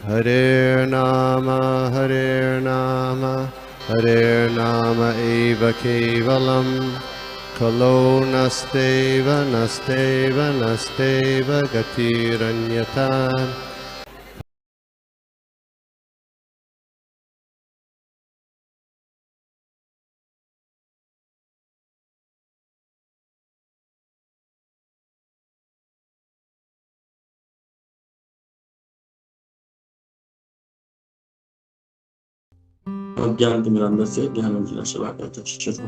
Hare Nama Hare Nama eva kevalam Kalo nasteva nasteva nasteva gatiranyata. ज्ञान तिमिरांधस्य ज्ञानंजन शलाकया चक्षुषु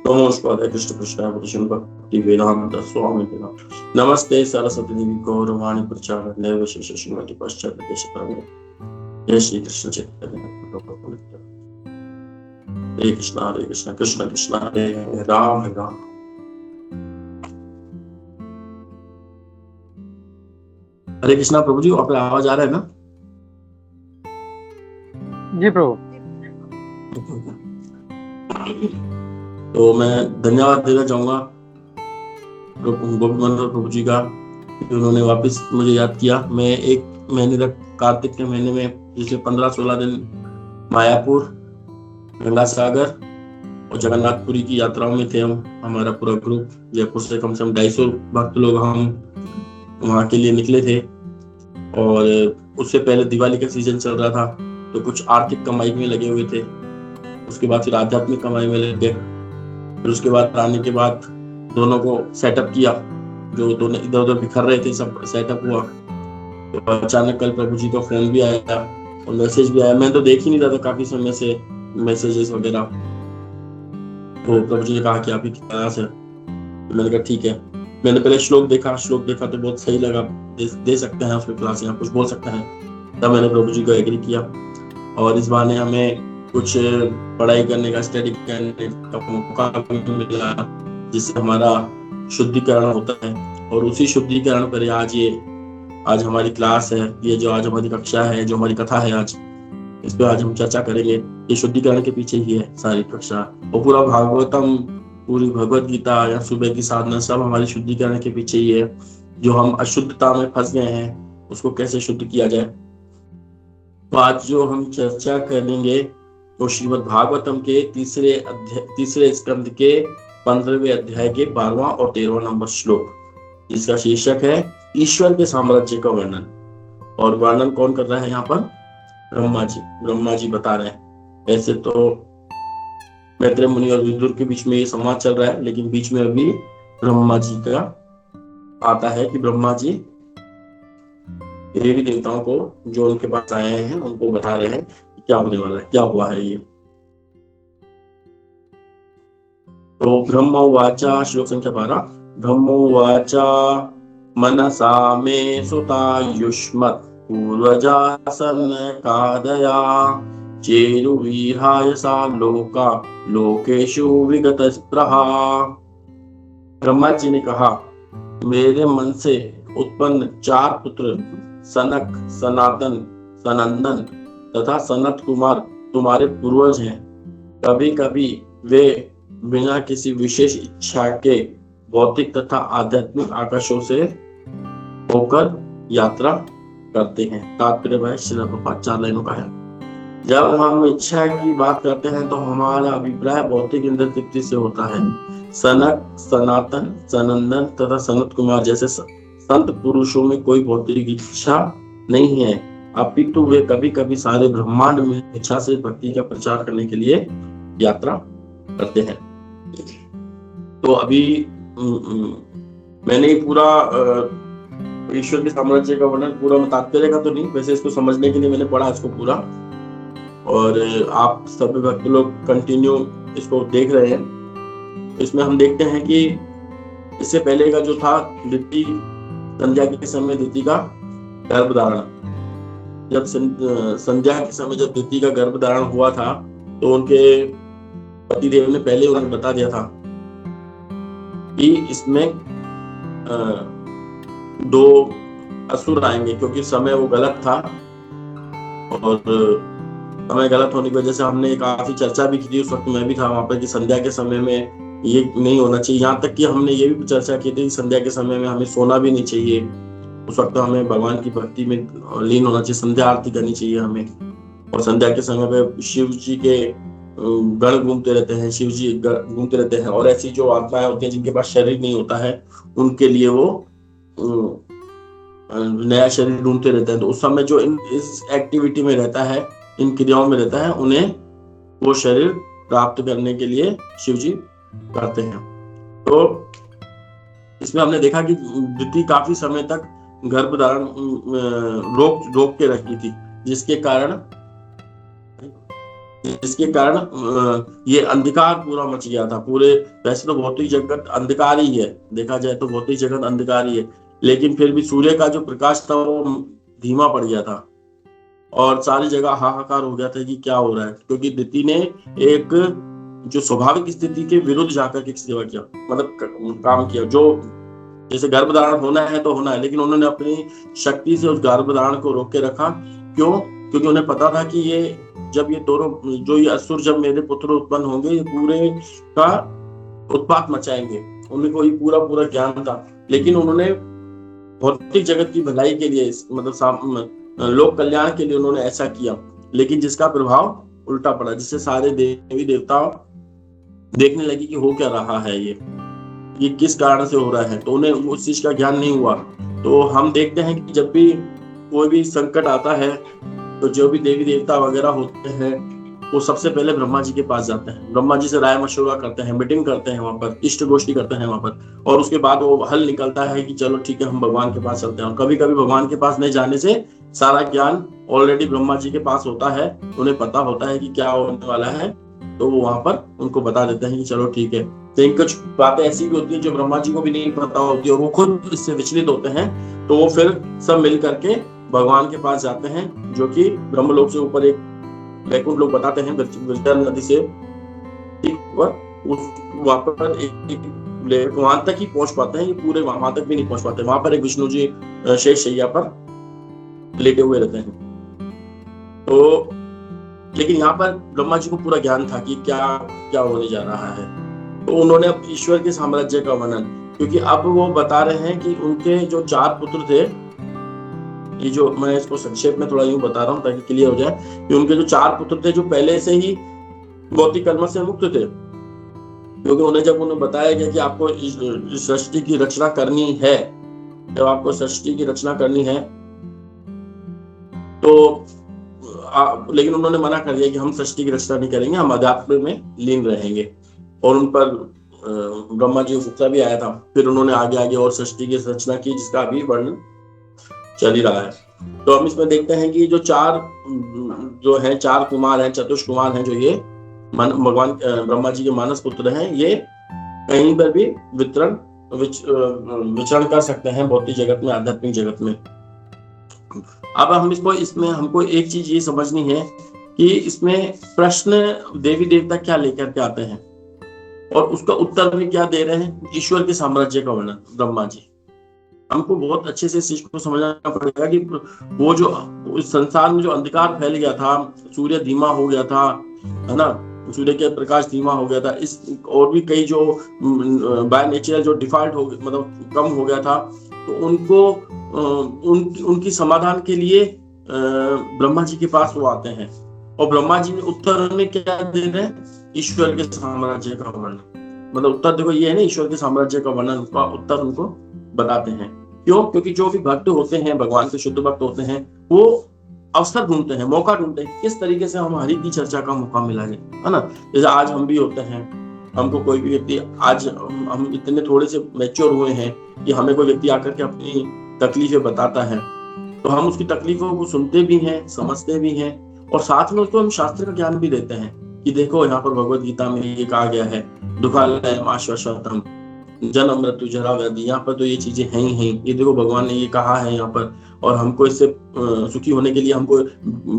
नमस्कार कृष्ण कृष्ण भक्ति भक्ति वेदांत स्वामी नमस्ते सरस्वती देवी गौरवाणी प्रचारणे विशेष श्रीमती पश्चात देशप्रेम जय श्री कृष्ण चैतन्य हरे कृष्ण कृष्ण कृष्ण हरे राम हरे राम। हरे कृष्णा प्रभु जी, आपका आवाज आ रहा है ना? जी प्रभु। तो मैं धन्यवाद देना चाहूंगा गोपी मंडल प्रभु जी का, उन्होंने वापस मुझे याद किया। मैं एक महीने तक कार्तिक के महीने में पिछले 15-16 दिन मायापुर, गंगा सागर और जगन्नाथपुरी की यात्राओं में थे। हमारा पूरा ग्रुप जयपुर से कम से कम 250 भक्त लोग हम वहां के लिए निकले थे। और उससे पहले दिवाली का सीजन चल रहा था, तो कुछ आर्थिक कमाई में लगे हुए थे। उसके बाद फिर आध्यात्मिक कमाई में लगे। फिर उसके बाद आने के बाद दोनों को सेटअप किया, जो दोनों इधर उधर बिखर रहे थे सब सेटअप हुआ। तो अचानक कल प्रभु जी का फोन भी आया और मैसेज भी आया। मैं तो देख ही नहीं रहा था काफी समय से मैसेजेस वगैरह। तो प्रभु जी ने कहा कि आप ही क्लास है। तो मैंने कहा ठीक है। मैंने पहले श्लोक देखा तो बहुत सही लगा, दे सकते हैं उसमें क्लास, यहाँ कुछ बोल सकते हैं। तब मैंने प्रभु जी को एग्री किया और इस बहाने हमें कुछ पढ़ाई करने का, स्टडी करने का मौका मिला, जिससे हमारा शुद्धिकरण होता है। और उसी शुद्धिकरण पर आज हमारी क्लास है, ये जो आज हमारी कक्षा है, जो हमारी कथा है आज, इस पर आज हम चर्चा करेंगे। ये शुद्धिकरण के पीछे ही है सारी कक्षा। और पूरा भागवतम, पूरी भगवत गीता या सुबह की साधना सब हमारी शुद्धिकरण के पीछे ही है। जो हम अशुद्धता में फंस गए हैं, उसको कैसे शुद्ध किया जाए। तो आज जो हम चर्चा करेंगे वो श्रीमद् भागवतम के तीसरे स्कंद के 15वें अध्याय के 12वां और 13वां नंबर श्लोक, जिसका शीर्षक है ईश्वर के साम्राज्य का वर्णन। और वर्णन कौन कर रहा है यहाँ पर? ब्रह्मा जी बता रहे हैं। ऐसे तो मैत्रेय मुनि और विदुर के बीच में ये संवाद चल रहा है, लेकिन बीच में अभी ब्रह्मा जी का आता है कि ब्रह्मा जी देवी देवताओं को जो उनके पास आए हैं उनको बता रहे हैं क्या होने वाला है, क्या हुआ है ये। तो ब्रह्मोवाचा, श्लोक संख्या 12। ब्रह्मोवाचा मनसा मे सुतायुष्मत् पूर्वजा सनकादया चेरुविहाय सा लोका लोकेषु विगत स्पृहा। ब्रह्मा जी ने कहा, मेरे मन से उत्पन्न 4 पुत्र सनक, सनातन, सनंदन तथा सनत कुमार तुम्हारे पूर्वज हैं। कभी कभी वे बिना किसी विशेष इच्छा के भौतिक तथा आध्यात्मिक आकाशों से होकर यात्रा करते हैं। तात्पर्य भाई श्रील प्रभुपाद 4 लाइनों का है। जब हम इच्छा की बात करते हैं तो हमारा अभिप्राय भौतिक इंद्र तृप्ति से होता है। सनक, सनातन, सनंदन तथा सनत कुमार जैसे संत पुरुषों में कोई भौतिक इच्छा नहीं है, अपितु वे कभी कभी सारे ब्रह्मांड में इच्छा से भक्ति का प्रचार करने के लिए यात्रा करते हैं। तो अभी मैंने पूरा ईश्वर के साम्राज्य का वर्णन पूरा, तात्पर्य का तो नहीं, वैसे इसको समझने के लिए मैंने पढ़ा इसको पूरा। और आप सभी भक्त लोग कंटिन्यू इसको देख रहे हैं। इसमें हम देखते हैं कि इससे पहले का जो था दिति, संध्या के समय दिति का गर्भधारण, जब संध्या के समय जब दिति का गर्भधारण हुआ था तो उनके पतिदेव ने पहले उन्हें बता दिया था कि इसमें 2 असुर आएंगे, क्योंकि समय वो गलत था। और समय गलत होने की वजह से हमने काफी चर्चा भी की थी, उस वक्त मैं भी था वहां पर, कि संध्या के समय में ये नहीं होना चाहिए। यहाँ तक कि हमने ये भी चर्चा की थी संध्या के समय में हमें सोना भी नहीं चाहिए। उस वक्त हमें भगवान की भक्ति में लीन होना चाहिए, संध्या आरती करनी चाहिए हमें। और संध्या के समय पे शिव जी के गण घूमते रहते हैं, शिव जी घूमते रहते हैं, और ऐसी जो आत्माएं होती हैं जिनके पास शरीर नहीं होता है उनके लिए वो नया शरीर ढूंढते रहते हैं। तो उस समय जो इस एक्टिविटी में रहता है, इन क्रियाओं में रहता है, उन्हें वो शरीर प्राप्त करने के लिए शिव जी करते हैं। तो इसमें हमने देखा कि दिति काफी समय तक गर्भ धारण रोक के रखी थी, जिसके कारण ये अंधकार पूरा मच गया था। पूरे वैसे तो भौतिक जगत अंधकार ही है, देखा जाए तो भौतिक जगत अंधकार ही है, लेकिन फिर भी सूर्य का जो प्रकाश था वो धीमा पड़ गया था और सारी जगह हाहाकार हो गया था कि क्या हो रहा है। क्योंकि दिति ने एक जो स्वाभाविक स्थिति के विरुद्ध जाकर के सेवा किया, मतलब काम किया। जो जैसे गर्भधारण होना है तो होना है, लेकिन उन्होंने अपनी शक्ति से उस गर्भधारण को रोक के रखा। क्यों? क्योंकि उन्हें पता था कि ये जब ये दोनों जो ये असुर जब मेरे पुत्र उत्पन्न होंगे, ये पूरे का उत्पात मचाएंगे। उनको ये पूरा ज्ञान था, लेकिन उन्होंने भौतिक जगत की भलाई के लिए, मतलब लोक कल्याण के लिए उन्होंने ऐसा किया, लेकिन जिसका प्रभाव उल्टा पड़ा, जिससे सारे देवी देवता देखने लगे कि हो क्या रहा है, ये किस कारण से हो रहा है। तो उन्हें उस चीज का ज्ञान नहीं हुआ। तो हम देखते हैं कि जब भी कोई भी संकट आता है तो जो भी देवी देवता वगैरह होते हैं वो सबसे पहले ब्रह्मा जी के पास जाते हैं, ब्रह्मा जी से राय मशवरा करते हैं, मीटिंग करते हैं, वहां पर इष्ट गोष्ठी करते हैं वहां पर, और उसके बाद वो हल निकलता है कि चलो ठीक है हम भगवान के पास चलते हैं। और कभी कभी भगवान के पास नहीं जाने से सारा ज्ञान ऑलरेडी ब्रह्मा जी के पास होता है, उन्हें पता होता है कि क्या होने वाला है, तो वो वहां पर उनको बता देते हैं कि चलो ठीक है। तो कुछ बातें ऐसी भी होती है जो ब्रह्मा जी को भी नहीं पता होती और वो खुद इससे विचलित होते हैं। तो वो फिर सब मिल करके भगवान के पास जाते हैं, जो कि ब्रह्मलोक से ऊपर एक वैकुंठ लोग बताते हैं, विरजा नदी से वहां पर एक वहां तक ही पहुंच पाते हैं, ये पूरे वहां तक भी नहीं पहुंच पाते। वहां पर एक विष्णु जी शेष शैया पर लेटे हुए रहते हैं। तो लेकिन यहाँ पर ब्रह्मा जी को पूरा ज्ञान था कि क्या क्या होने जा रहा है। तो उन्होंने अब ईश्वर के साम्राज्य का वर्णन, क्योंकि अब वो बता रहे हैं कि उनके जो 4 पुत्र थे, ये जो मैं इसको संक्षेप में थोड़ा यूं बता रहा हूं ताकि क्लियर हो जाए, कि उनके जो 4 पुत्र थे जो पहले से ही भौतिक कर्म से मुक्त थे, क्योंकि उन्हें बताया गया कि आपको इस सृष्टि की रचना करनी है, जब आपको सृष्टि की रचना करनी है तो लेकिन उन्होंने मना कर दिया कि हम सृष्टि की रचना नहीं करेंगे, हम अध्यात्म में लीन रहेंगे। और उन पर ब्रह्मा जी को गुस्सा भी आया था। फिर उन्होंने आगे और सृष्टि की रचना की, जिसका अभी वर्णन चल ही रहा है। तो हम इसमें देखते हैं कि जो 4 कुमार हैं, चतुष कुमार हैं, जो ये भगवान ब्रह्मा जी के मानस पुत्र हैं, ये कहीं पर भी विचरण कर सकते हैं भौतिक जगत में, आध्यात्मिक जगत में। अब हम इसमें हमको एक चीज ये समझनी है कि इसमें प्रश्न देवी देवता क्या लेकर के आते हैं और उसका उत्तर भी क्या दे रहे हैं। ईश्वर के साम्राज्य का वर्णन ब्रह्मा जी, हमको बहुत अच्छे से इस चीज को समझना पड़ेगा कि वो जो इस संसार में जो अंधकार फैल गया था, सूर्य धीमा हो गया था, है ना, सूर्य के प्रकाश धीमा हो गया था, इस और भी कई जो बाय नेचर जो डिफॉल्ट हो मतलब कम हो गया था, तो उनको उनकी समाधान के लिए ब्रह्मा जी के पास वो आते हैं। और ब्रह्मा जी ने उत्तर में क्या दे रहे हैं, ईश्वर के साम्राज्य का वर्णन। मतलब उत्तर देखो ये है ना, ईश्वर के साम्राज्य का वर्णन, उसका उत्तर उनको बताते हैं। क्यों? क्योंकि जो भी भक्त होते हैं, भगवान के शुद्ध भक्त होते हैं, वो अवसर ढूंढते हैं, मौका ढूंढते हैं, किस तरीके से हम हरि की चर्चा का मौका मिला है ना। जैसे आज हम भी होते हैं, हमको कोई भी व्यक्ति, आज हम इतने थोड़े से मैच्योर हुए हैं कि हमें कोई व्यक्ति आकर के अपनी तकलीफें बताता है, तो हम उसकी तकलीफों को सुनते भी हैं, समझते भी हैं, और साथ में उसको हम शास्त्र का ज्ञान भी देते हैं कि देखो यहाँ पर भगवत गीता में ये कहा गया है, दुखालयम आश्वासतम जन्म मृत्यु जरा व्याधि, यहाँ पर तो ये चीजें हैं ही हैं, ये देखो भगवान ने ये कहा है यहाँ पर, और हमको इससे सुखी होने के लिए हमको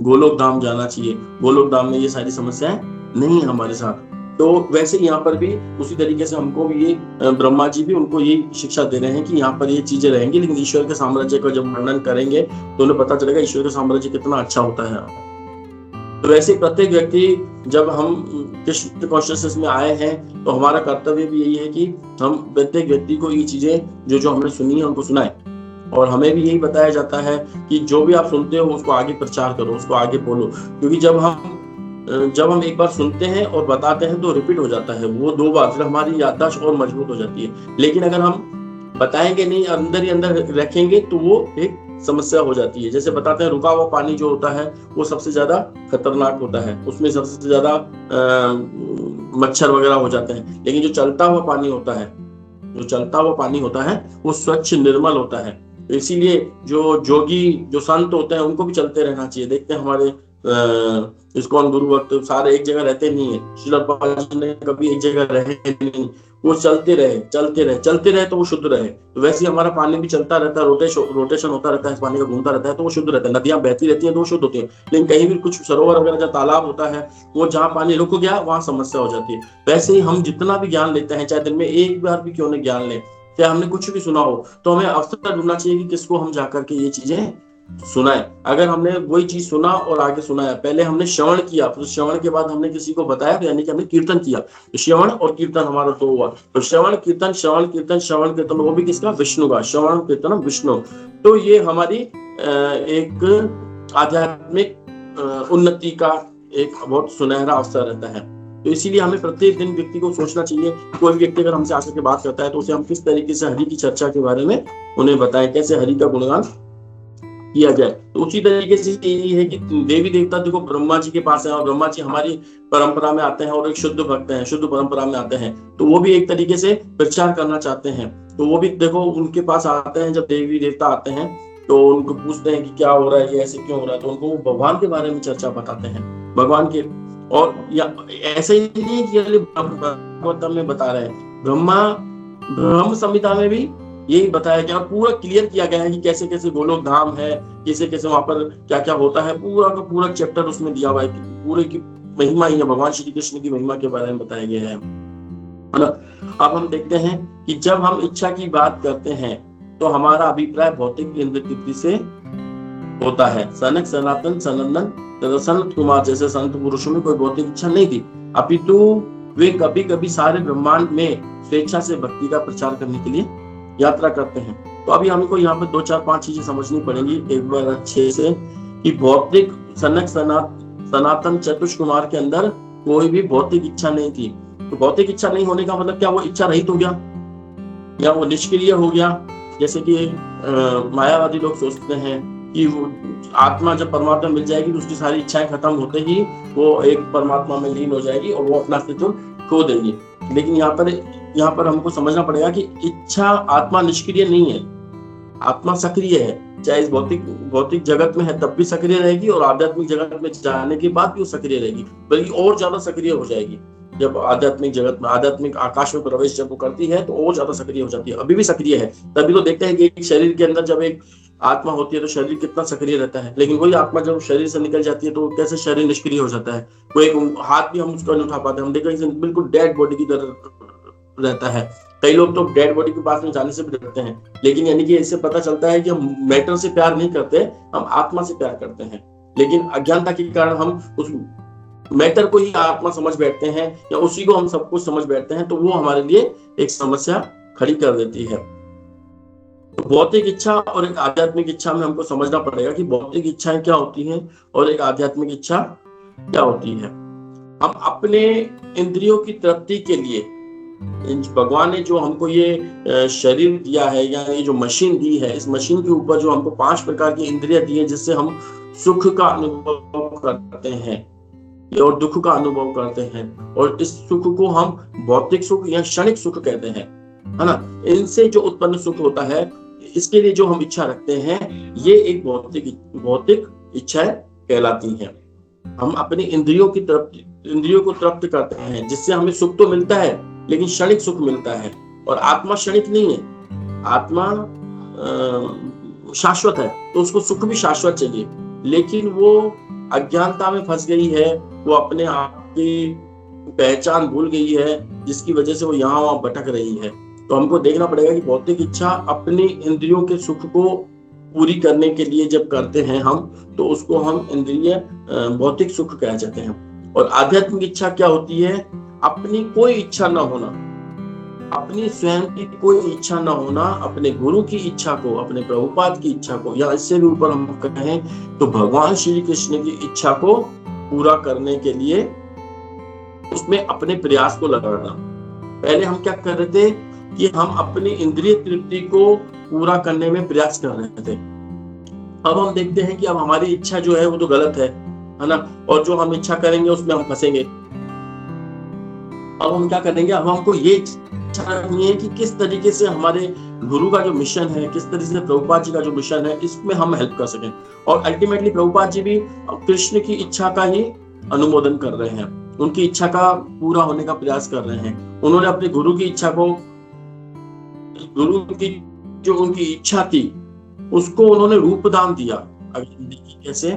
गोलोक धाम जाना चाहिए। गोलोक धाम में ये सारी समस्याएं नहीं है हमारे साथ। तो वैसे यहाँ पर भी उसी तरीके से हमको भी ये ब्रह्मा जी भी उनको ये शिक्षा दे रहे हैं कि यहाँ पर ये चीजें रहेंगी, लेकिन ईश्वर के साम्राज्य का जब वर्णन करेंगे तो उन्हें पता चलेगा ईश्वर का साम्राज्य कितना अच्छा होता है। तो वैसे प्रत्येक व्यक्ति, जब हम कृष्ण कॉन्शियसनेस में आए हैं तो हमारा कर्तव्य भी यही है कि हम प्रत्येक व्यक्ति को ये चीजें जो हमने सुनी है उनको सुनाएं। और हमें भी यही बताया जाता है कि जो भी आप सुनते हो उसको आगे प्रचार करो, उसको आगे बोलो, क्योंकि जब हम एक बार सुनते हैं और बताते हैं तो रिपीट हो जाता है वो 2 बार, फिर हमारी याददाश्त और मजबूत हो जाती है। लेकिन अगर हम बताएंगे नहीं, अंदर ही अंदर रखेंगे, तो वो एक समस्या हो जाती है। जैसे बताते हैं रुका हुआ पानी जो होता है वो सबसे ज्यादा खतरनाक होता है, उसमें सबसे ज्यादा मच्छर वगैरह हो जाते हैं। लेकिन जो चलता हुआ पानी होता है वो स्वच्छ निर्मल होता है। तो इसीलिए जो जोगी, जो संत होते हैं, उनको भी चलते रहना चाहिए। देखते हैं हमारे इस्कॉन गुरु भक्त सारे एक जगह रहते नहीं है। श्रील प्रभुपाद जी ने कभी एक जगह रहे नहीं, वो चलते रहे तो वो शुद्ध रहे। तो वैसे ही हमारा पानी भी चलता रहता है, रोटेशन होता रहता है, पानी का घूमता रहता है, तो वो शुद्ध रहता है। नदियां बहती रहती हैं तो वो शुद्ध होती है। लेकिन कहीं भी कुछ सरोवर वगैरह जहाँ तालाब होता है, वो जहाँ पानी रुक गया वहां समस्या हो जाती है। वैसे ही हम जितना भी ज्ञान लेते हैं, चाहे दिन में एक बार भी क्यों न ज्ञान लें, चाहे हमने कुछ भी सुना हो, तो हमें अवसर ढूंढना चाहिए कि किसको हम जाकर के ये चीजें सुनाए। अगर हमने वही चीज सुना और आगे सुनाया, पहले हमने श्रवण किया, फिर श्रवण के बाद हमने किसी को बताया, तो यानी कि हमने कीर्तन किया। तो श्रवण और कीर्तन हमारा तो हुआ। तो श्रवण कीर्तन, वो भी किसका? विष्णु का। श्रवण कीर्तन विष्णु। तो ये हमारी एक आध्यात्मिक उन्नति का एक बहुत सुनहरा अवसर रहता है। तो इसीलिए हमें प्रत्येक दिन व्यक्ति को सोचना चाहिए, कोई व्यक्ति अगर हमसे आकर के बात करता है तो उसे हम किस तरीके से हरि की चर्चा के बारे में उन्हें बताएं, कैसे हरि का गुणगान किया जाए। तो उसी तरीके से यही है कि देवी देवता देखो ब्रह्मा जी के पास है, और ब्रह्मा जी हमारी परंपरा में आते हैं और एक शुद्ध भक्त हैं, शुद्ध परंपरा में आते हैं। तो वो भी एक तरीके से प्रचार करना चाहते हैं। तो वो भी देखो उनके पास आते हैं, जब देवी देवता आते हैं तो उनको पूछते हैं कि क्या हो रहा है, ये ऐसे क्यों हो रहा है, तो उनको वो भगवान के बारे में चर्चा बताते हैं, भगवान के। और या ऐसे ही नहीं कि भागवतम में बता रहे हैं, ब्रह्म संहिता में भी यही बताया गया, पूरा क्लियर किया गया है कि कैसे कैसे गोलोक धाम है, कैसे कैसे वहां पर क्या क्या होता है, पूरा का पूरा चैप्टर उसमें दिया हुआ है। पूरे की महिमा ही है, भगवान श्री कृष्ण की महिमा के बारे में बताया गया है ना। अब हम देखते हैं कि जब हम इच्छा की बात करते हैं तो हमारा अभिप्राय भौतिक इंद्र तृप्ति से होता है। सनक सनातन सनंदन सनत कुमार जैसे संत पुरुषों में कोई भौतिक इच्छा नहीं थी, अपितु वे कभी कभी सारे ब्रह्मांड में स्वेच्छा से भक्ति का प्रचार करने के लिए यात्रा करते हैं। तो अभी हमको यहाँ पे 2-4-5 चीजें समझनी पड़ेंगी एक बार अच्छे से, कि भौतिक सनक सनातन चतुष कुमार के अंदर कोई भी भौतिक इच्छा नहीं थी। तो भौतिक इच्छा नहीं होने का मतलब क्या? वो इच्छा रहित हो गया या वो निष्क्रिय हो गया? जैसे कि मायावादी लोग सोचते हैं कि वो आत्मा जब परमात्मा मिल जाएगी तो उसकी सारी इच्छाएं खत्म होते ही वो एक परमात्मा में लीन हो जाएगी और वो अपना अस्तित्व खो देंगी। लेकिन यहाँ पर हमको समझना पड़ेगा कि इच्छा, आत्मा निष्क्रिय नहीं है, आत्मा सक्रिय है। चाहे इस भौतिक जगत में है तब भी सक्रिय रहेगी, और आध्यात्मिक जगत में जाने के बाद भी वो सक्रिय रहेगी, बल्कि और ज्यादा सक्रिय हो जाएगी। जब आध्यात्मिक जगत में, आध्यात्मिक आकाश में प्रवेश जब वो करती है तो और ज्यादा सक्रिय हो जाती है। अभी भी सक्रिय है, तभी तो देखते हैं कि एक शरीर के अंदर जब एक आत्मा होती है तो शरीर कितना सक्रिय रहता है। लेकिन वही आत्मा जब शरीर से निकल जाती है तो कैसे शरीर निष्क्रिय हो जाता है। वो एक हाथ भी हम उसका नहीं उठा पाते, हम देखते हैं बिल्कुल डेड बॉडी की तरह रहता है। कई लोग तो डेड बॉडी के पास में जाने से भी डरते हैं। लेकिन यानी कि इससे पता चलता है कि हम मैटर से प्यार नहीं करते, हम आत्मा से प्यार करते हैं। लेकिन अज्ञानता के कारण हम उस मैटर को ही आत्मा समझ बैठते हैं, या उसी को हम सब कुछ समझ बैठते हैं, तो वो हमारे लिए एक समस्या खड़ी कर देती है। तो भौतिक इच्छा और एक आध्यात्मिक इच्छा में हमको समझना पड़ेगा कि भौतिक इच्छाएं क्या होती हैं और एक आध्यात्मिक इच्छा क्या होती है। हम अपने इंद्रियों की तृप्ति के लिए, भगवान ने जो हमको ये शरीर दिया है या ये जो मशीन दी है, इस मशीन के ऊपर जो हमको 5 प्रकार की इंद्रियां दी है, जिससे हम सुख का अनुभव करते हैं और दुख का अनुभव करते हैं। और इस सुख को हम भौतिक सुख या क्षणिक सुख कहते हैं, है ना। इनसे जो उत्पन्न सुख होता है, इसके लिए जो हम इच्छा रखते हैं, ये एक भौतिक इच्छाएं कहलाती हैं। हम अपनी इंद्रियों को तृप्त करते हैं, जिससे हमें सुख तो मिलता है, लेकिन क्षणिक सुख मिलता है। और आत्मा क्षणिक नहीं है, आत्मा शाश्वत है, तो उसको सुख भी शाश्वत चाहिए। लेकिन वो अज्ञानता में फंस गई है, वो अपने आप की पहचान भूल गई है, जिसकी वजह से वो यहाँ वहां भटक रही है। तो हमको देखना पड़ेगा कि भौतिक इच्छा अपनी इंद्रियों के सुख को पूरी करने के लिए जब करते हैं हम, तो उसको हम इंद्रिय भौतिक सुख कह जाते हैं। और आध्यात्मिक इच्छा क्या होती है? अपनी कोई इच्छा न होना, अपनी स्वयं की कोई इच्छा न होना, अपने गुरु की इच्छा को, अपने प्रभुपाद की इच्छा को, या इससे भी ऊपर हम कहें तो भगवान श्री कृष्ण की इच्छा को पूरा करने के लिए उसमें अपने प्रयास को लगाना। पहले हम क्या कर रहे थे कि हम अपनी इंद्रिय तृप्ति को पूरा करने में प्रयास कर रहे थे। अब हम देखते हैं कि अब हमारी इच्छा जो है वो तो गलत है ना, और जो हम इच्छा करेंगे उसमें हम फंसेंगे। अब हम क्या करेंगे? अब हमको ये इच्छा रखनी है कि किस तरीके से हमारे गुरु का जो मिशन है, किस तरीके से प्रभुपाद जी का जो मिशन है, इसमें हम हेल्प कर सकें। और अल्टीमेटली प्रभुपाद जी भी कृष्ण की इच्छा का ही अनुमोदन कर रहे हैं, उनकी इच्छा का पूरा होने का प्रयास कर रहे हैं। उन्होंने अपने गुरु की इच्छा को, गुरु की जो उनकी इच्छा थी उसको उन्होंने रूप दान दिया। अगर हम देखें कैसे,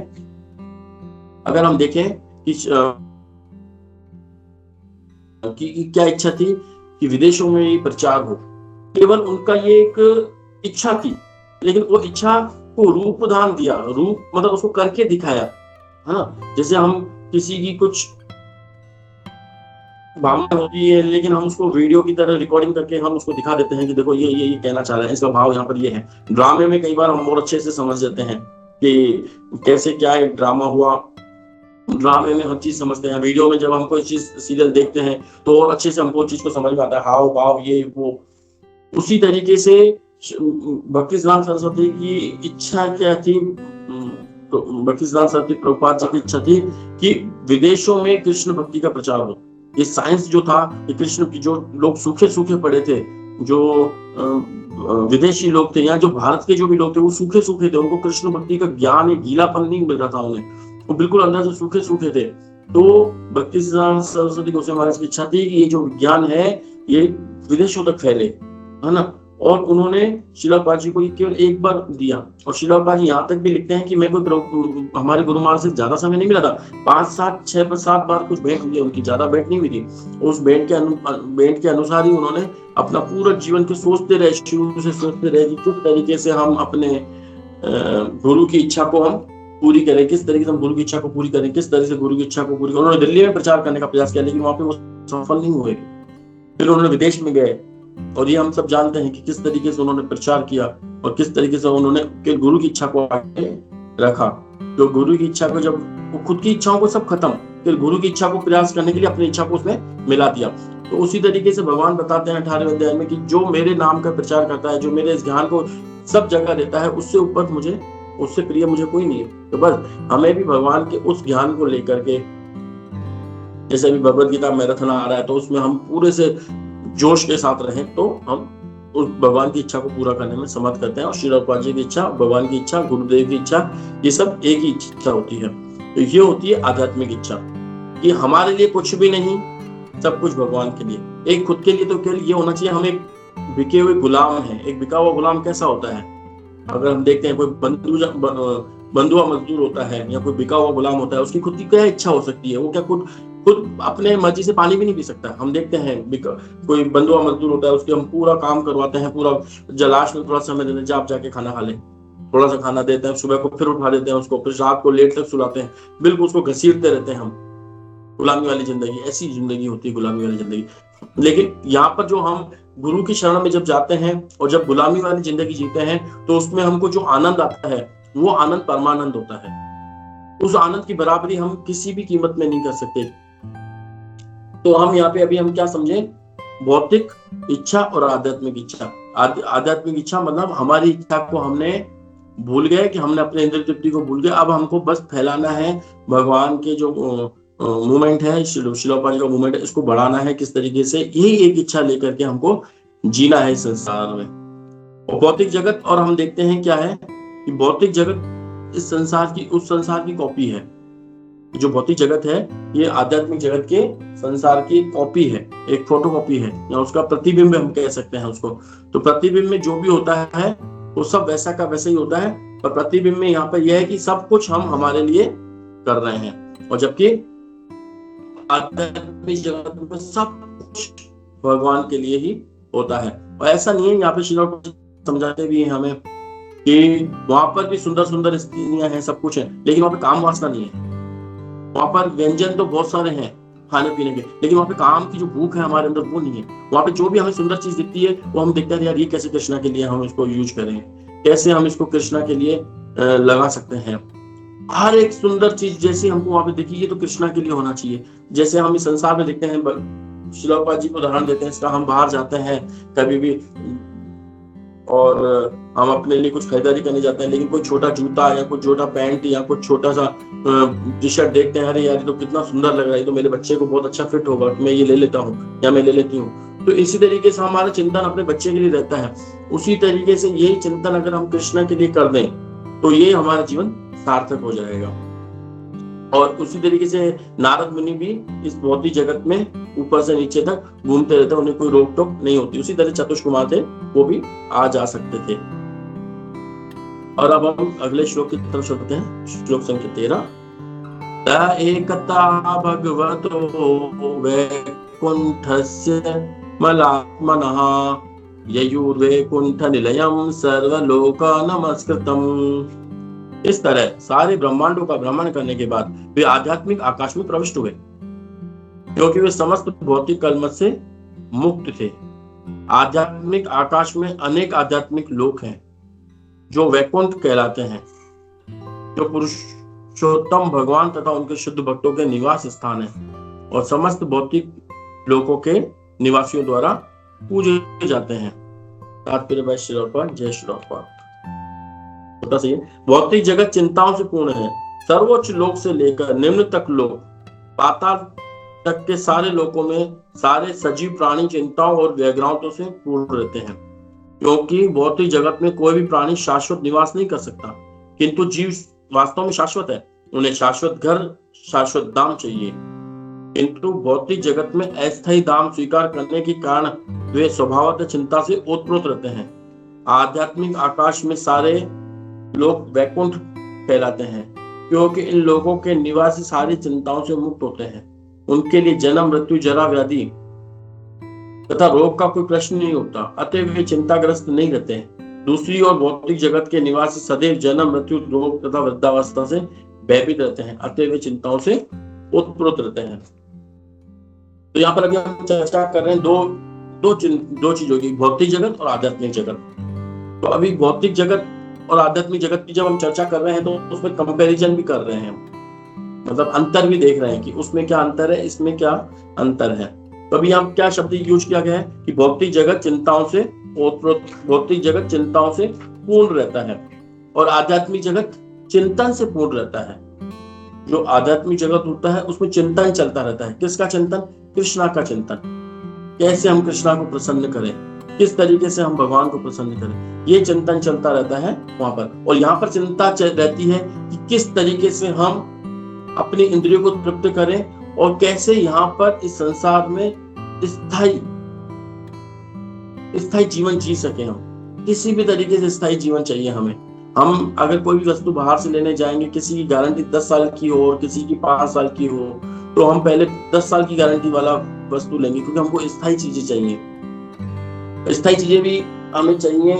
अगर हम देखें कि क्या इच्छा थी कि विदेशों में ये प्रचार हो, केवल उनका ये एक इच्छा थी, लेकिन वो इच्छा को रूप दान दिया। रूप मतलब उसको करके दिखाया, है ना। जैसे हम किसी की कुछ भावना होती है, लेकिन हम उसको वीडियो की तरह रिकॉर्डिंग करके हम उसको दिखा देते हैं कि देखो ये कहना चाह रहा है, इसका भाव यहाँ पर ये है। ड्रामे में कई बार हम बहुत अच्छे से समझ जाते हैं कि कैसे क्या एक ड्रामा हुआ, ड्रामे में हर चीज समझते हैं। वीडियो में जब हम कोई चीज सीरियल देखते हैं तो और अच्छे से हमको चीज को समझ में आता है, हाव भाव ये वो। उसी तरीके से भक्ति सिद्धांत सरस्वती की इच्छा क्या थी? भक्ति सिद्धांत सरस्वती प्रभुपाद जी की इच्छा थी कि विदेशों में कृष्ण भक्ति का प्रचार हो। ये साइंस जो था, ये कृष्ण की, जो लोग सूखे सूखे पड़े थे, जो विदेशी लोग थे या जो भारत के जो भी लोग थे, वो सूखे सूखे थे, उनको कृष्ण भक्ति का ज्ञान, एक गीलापन नहीं मिल रहा था उन्हें, वो बिल्कुल अंदर से सूखे सूखे थे। तो भक्ति सिद्धांत सरस्वती गोस्वामी महाराज की इच्छा थी कि ये जो विज्ञान है ये विदेशों तक फैले, है ना। और उन्होंने श्रील प्रभुपाद जी को केवल एक बार दिया। और श्रील प्रभुपाद जी यहाँ तक भी लिखते हैं कि मैं कोई हमारे गुरु महाराज से ज्यादा समय नहीं मिला था, 5, 7, 6, 7 बार कुछ भेंट हुई है उनकी, ज्यादा भेंट नहीं हुई थी। उस भेंट के अनुसार ही उन्होंने अपना पूरा जीवन के सोचते रहे, शुरू से सोचते रहे कि किस तरीके से हम अपने गुरु की इच्छा को हम पूरी करें, किस तरीके से हम गुरु की इच्छा को पूरी करें, किस तरह से गुरु की इच्छा को पूरी करें। उन्होंने दिल्ली में प्रचार करने का प्रयास किया, लेकिन वहां पे वो सफल नहीं हुए। फिर उन्होंने विदेश में गए, और ये हम सब जानते हैं कि किस तरीके से उन्होंने प्रचार किया और किस तरीके से उन्होंने गुरु की इच्छा को आगे रखा। तो गुरु की इच्छा को, जब वो खुद की इच्छाओं को सब खत्म, फिर गुरु की इच्छा को प्रयास करने के लिए अपनी इच्छा को उसमें मिला दिया। तो उसी तरीके से भगवान बताते हैं 18वें अध्याय में कि जो मेरे नाम का प्रचार करता है, जो मेरे इस ज्ञान को सब जगह देता है, उससे ऊपर मुझे, उससे प्रिय मुझे कोई नहीं है। तो बस हमें भी भगवान के उस ज्ञान को लेकर के, जैसे अभी भगवद गीता मैराथन आ रहा है, तो उसमें हम पूरे से जोश के साथ रहें, तो हम उस भगवान की इच्छा को पूरा करने में समर्थ करते हैं। और श्री प्रभुपाद जी की इच्छा, भगवान की इच्छा, गुरुदेव की इच्छा, ये सब एक ही इच्छा होती है। तो ये होती है आध्यात्मिक इच्छा, कि हमारे लिए कुछ भी नहीं, सब कुछ भगवान के लिए। एक खुद के लिए तो केवल ये होना चाहिए, हम एक बिके हुए गुलाम हैं। एक बिका हुआ गुलाम कैसा होता है? अगर हम देखते हैं कोई बंधुआ मजदूर होता है या कोई बिका हुआ गुलाम होता है, उसकी खुद की क्या इच्छा हो सकती है? वो क्या खुद अपने मर्जी से पानी भी नहीं पी सकता। हम देखते हैं कोई बंधुआ मजदूर होता है, उसके हम पूरा काम करवाते हैं, पूरा जलाश में थोड़ा समय देते हैं, आप जाके खाना खा ले, थोड़ा सा खाना देते हैं, सुबह को फिर उठा देते हैं उसको, फिर रात को लेट तक सुलाते हैं, बिल्कुल उसको घसीटते रहते हैं हम। गुलामी वाली जिंदगी, ऐसी जिंदगी होती है गुलामी वाली जिंदगी। लेकिन यहाँ पर जो हम गुरु की शरण में जब जाते हैं और जब गुलामी वाली जिंदगी जीते हैं, तो उसमें हमको जो आनंद आता है वो आनंद परमानंद होता है। उस आनंद की बराबरी हम किसी भी कीमत में नहीं कर सकते। तो हम यहाँ पे अभी हम क्या समझे? भौतिक इच्छा और आध्यात्मिक इच्छा। आध्यात्मिक इच्छा मतलब हमारी इच्छा को हमने भूल गए, कि हमने अपने इंद्रिय तृप्ति को भूल गए। अब हमको बस फैलाना है भगवान के जो मूवमेंट है, श्रील प्रभुपाद जी का मूवमेंट है, इसको बढ़ाना है। किस तरीके से? यही एक इच्छा लेकर के हमको जीना है इस संसार में। और भौतिक जगत, और हम देखते हैं क्या है कि भौतिक जगत इस संसार की, उस संसार की कॉपी है। जो भौतिक जगत है ये आध्यात्मिक जगत के संसार की कॉपी है, एक फोटो कॉपी है, या उसका प्रतिबिंब हम कह सकते हैं उसको। तो प्रतिबिंब में जो भी होता है वो सब वैसा का वैसा ही होता है, पर प्रतिबिंब में यहाँ पर यह है कि सब कुछ हम हमारे लिए कर रहे हैं, और जबकि आध्यात्मिक जगत में सब कुछ भगवान के लिए ही होता है। और ऐसा नहीं है, यहाँ पे श्रील समझाते भी हैं हमें कि वहां पर भी सुंदर सुंदर स्त्रियां हैं, सब कुछ है, लेकिन वहां पे काम वासना नहीं है। वहां पर व्यंजन तो बहुत सारे हैं खाने पीने के, लेकिन वहां पे काम की जो भूख है हमारे अंदर वो नहीं है। वहां पे जो भी हमें सुंदर चीज दिखती है वो हम देखते हैं यार ये कैसे कृष्णा के लिए हम इसको यूज करें, कैसे हम इसको कृष्णा के लिए लगा सकते हैं। हर एक सुंदर चीज जैसे हमको वहां पे दिखी ये तो कृष्णा के लिए होना चाहिए। जैसे हम इस संसार में देखते हैं, शिलापा जी को उदाहरण देते हैं इसका, हम बाहर जाते हैं कभी भी और हम अपने लिए कुछ खरीदारी करने जाते हैं, लेकिन कोई छोटा जूता या कोई छोटा पैंट या कुछ छोटा सा टी शर्ट देखते हैं, अरे यार ये तो कितना सुंदर लग रहा है, तो मेरे बच्चे को बहुत अच्छा फिट होगा, मैं ये ले लेता हूँ या मैं ले लेती हूँ। तो इसी तरीके से हमारा चिंतन अपने बच्चे के लिए रहता है। उसी तरीके से यही चिंतन अगर हम कृष्णा के लिए कर दें तो ये हमारा जीवन सार्थक हो जाएगा। और उसी तरीके से नारद मुनि भी इस भौतिक जगत में ऊपर से नीचे तक घूमते रहते हैं, उन्हें कोई रोक टोक नहीं होती। उसी तरह चतुष कुमार थे, वो भी आ जा सकते थे। और अब हम अगले श्लोक की तरफ चलते हैं, श्लोक संख्या 13। एकता भगवतो वैकुंठस्य मलात्मनः ययुर्वैकुंठ निलयम सर्वलोक नमस्कृतम्। इस तरह सारे ब्रह्मांडों का भ्रमण करने के बाद वे आध्यात्मिक आकाश में प्रविष्ट हुए, क्योंकि वे समस्त भौतिक कलमश से मुक्त थे। आध्यात्मिक आकाश में अनेक आध्यात्मिक लोक हैं जो वैकुंठ कहलाते हैं, जो पुरुषोत्तम भगवान तथा उनके शुद्ध भक्तों के निवास स्थान है और समस्त भौतिक लोकों के निवासियों द्वारा पूजे जाते हैं। तात्पर्य भाई श्रीलॉपा, जय श्रीलॉपा। सही है। भौतिक जगत चिंताओं से पूर्ण है। सर्वोच्च लोक से लेकर निम्न तक लोक, पाताल तक के सारे लोकों में सारे सजीव प्राणी चिंताओं और व्यग्रताओं से पूर्ण रहते हैं, क्योंकि भौतिक जगत में कोई भी प्राणी शाश्वत निवास नहीं कर सकता, किंतु जीव वास्तव में शाश्वत है। उन्हें शाश्वत घर, शाश्वत धाम चाहिए, किंतु भौतिक जगत में अस्थायी धाम स्वीकार करने के कारण वे स्वभावतः चिंता से ओतप्रोत रहते हैं। आध्यात्मिक आकाश में सारे लोग वैकुंठ कहलाते हैं, क्योंकि इन लोगों के निवासी सारी चिंताओं से मुक्त होते हैं। उनके लिए जन्म, मृत्यु, जरा, व्याधि तथा रोग का कोई प्रश्न नहीं होता, अतः वे चिंताग्रस्त नहीं रहते हैं। दूसरी ओर भौतिक जगत के निवासी सदैव जन्म, मृत्यु, रोग तथा वृद्धावस्था से भयभीत रहते हैं, अतः वे चिंताओं से ओतप्रोत रहते हैं। तो यहाँ पर अभी हम चर्चा कर रहे हैं दो चीजों की, भौतिक जगत और आध्यात्मिक जगत। तो अभी भौतिक जगत और आध्यात्मिक जगत की जब हम चर्चा कर रहे हैं तो उसमें कंपैरिजन भी कर रहे हैं, मतलब अंतर भी देख रहे हैं कि उसमें क्या अंतर है, इसमें क्या अंतर है। तो अभी यहाँ क्या शब्द यूज किया गया है कि भौतिक जगत चिंताओं से भौतिक जगत चिंताओं से पूर्ण रहता है और आध्यात्मिक जगत चिंतन से पूर्ण रहता है। जो आध्यात्मिक जगत होता है उसमें चिंतन चलता रहता है। किसका चिंतन? कृष्णा का चिंतन। कैसे हम कृष्णा को प्रसन्न करें, किस तरीके से हम भगवान को प्रसन्न करें, ये चिंतन चलता रहता है वहां पर। और यहाँ पर चिंता रहती है कि किस तरीके से हम अपनी इंद्रियों को तृप्त करें और कैसे यहाँ पर इस संसार में स्थायी जीवन जी सके। हम किसी भी तरीके से स्थायी जीवन चाहिए हमें। हम अगर कोई भी वस्तु बाहर से लेने जाएंगे, किसी की गारंटी 10 साल की हो और किसी की 5 साल की हो, तो हम पहले 10 साल की गारंटी वाला वस्तु लेंगे, क्योंकि हमको स्थायी चीजें चाहिए। स्थायी चीजें भी हमें चाहिए।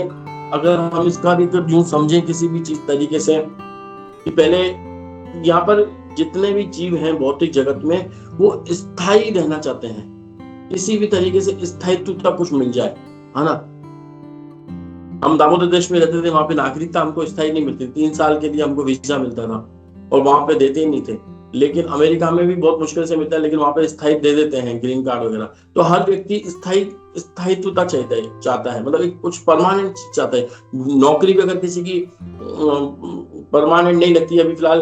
अगर हम इसका भी तो यूं समझें किसी भी चीज तरीके से कि पहले यहाँ पर जितने भी जीव हैं भौतिक जगत में वो स्थायी रहना चाहते हैं, किसी भी तरीके से स्थायित्व तक कुछ मिल जाए, है ना। हम दामोदर देश में रहते थे, वहां पे नागरिकता हमको स्थायी नहीं मिलती, 3 साल के लिए हमको वीजा मिलता था और वहां पे देते ही नहीं थे। लेकिन अमेरिका में भी बहुत मुश्किल से मिलता है, लेकिन वहां पे स्थायी दे देते हैं, ग्रीन कार्ड वगैरह। तो हर व्यक्ति स्थायित्वता चाहता है, मतलब एक कुछ परमानेंट चाहता है। नौकरी भी अगर किसी की परमानेंट नहीं लगती है, अभी फिलहाल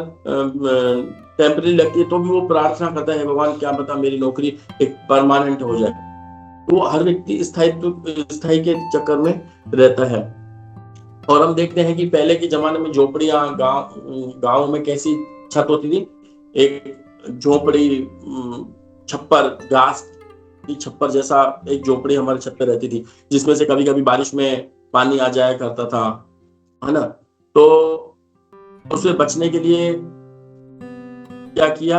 टेम्पररी लगती है, तो भी वो प्रार्थना करता है भगवान क्या पता मेरी नौकरी एक परमानेंट हो जाए। तो हर व्यक्ति स्थायी के चक्कर में रहता है। और हम देखते हैं कि पहले के जमाने में झोपड़ियां गाँव में कैसी छत होती थी, एक झोपड़ी छप्पर, घास की छप्पर जैसा एक झोपड़ी हमारे छत पे रहती थी, जिसमें से कभी कभी बारिश में पानी आ जाया करता था, है ना। तो उससे बचने के लिए क्या किया,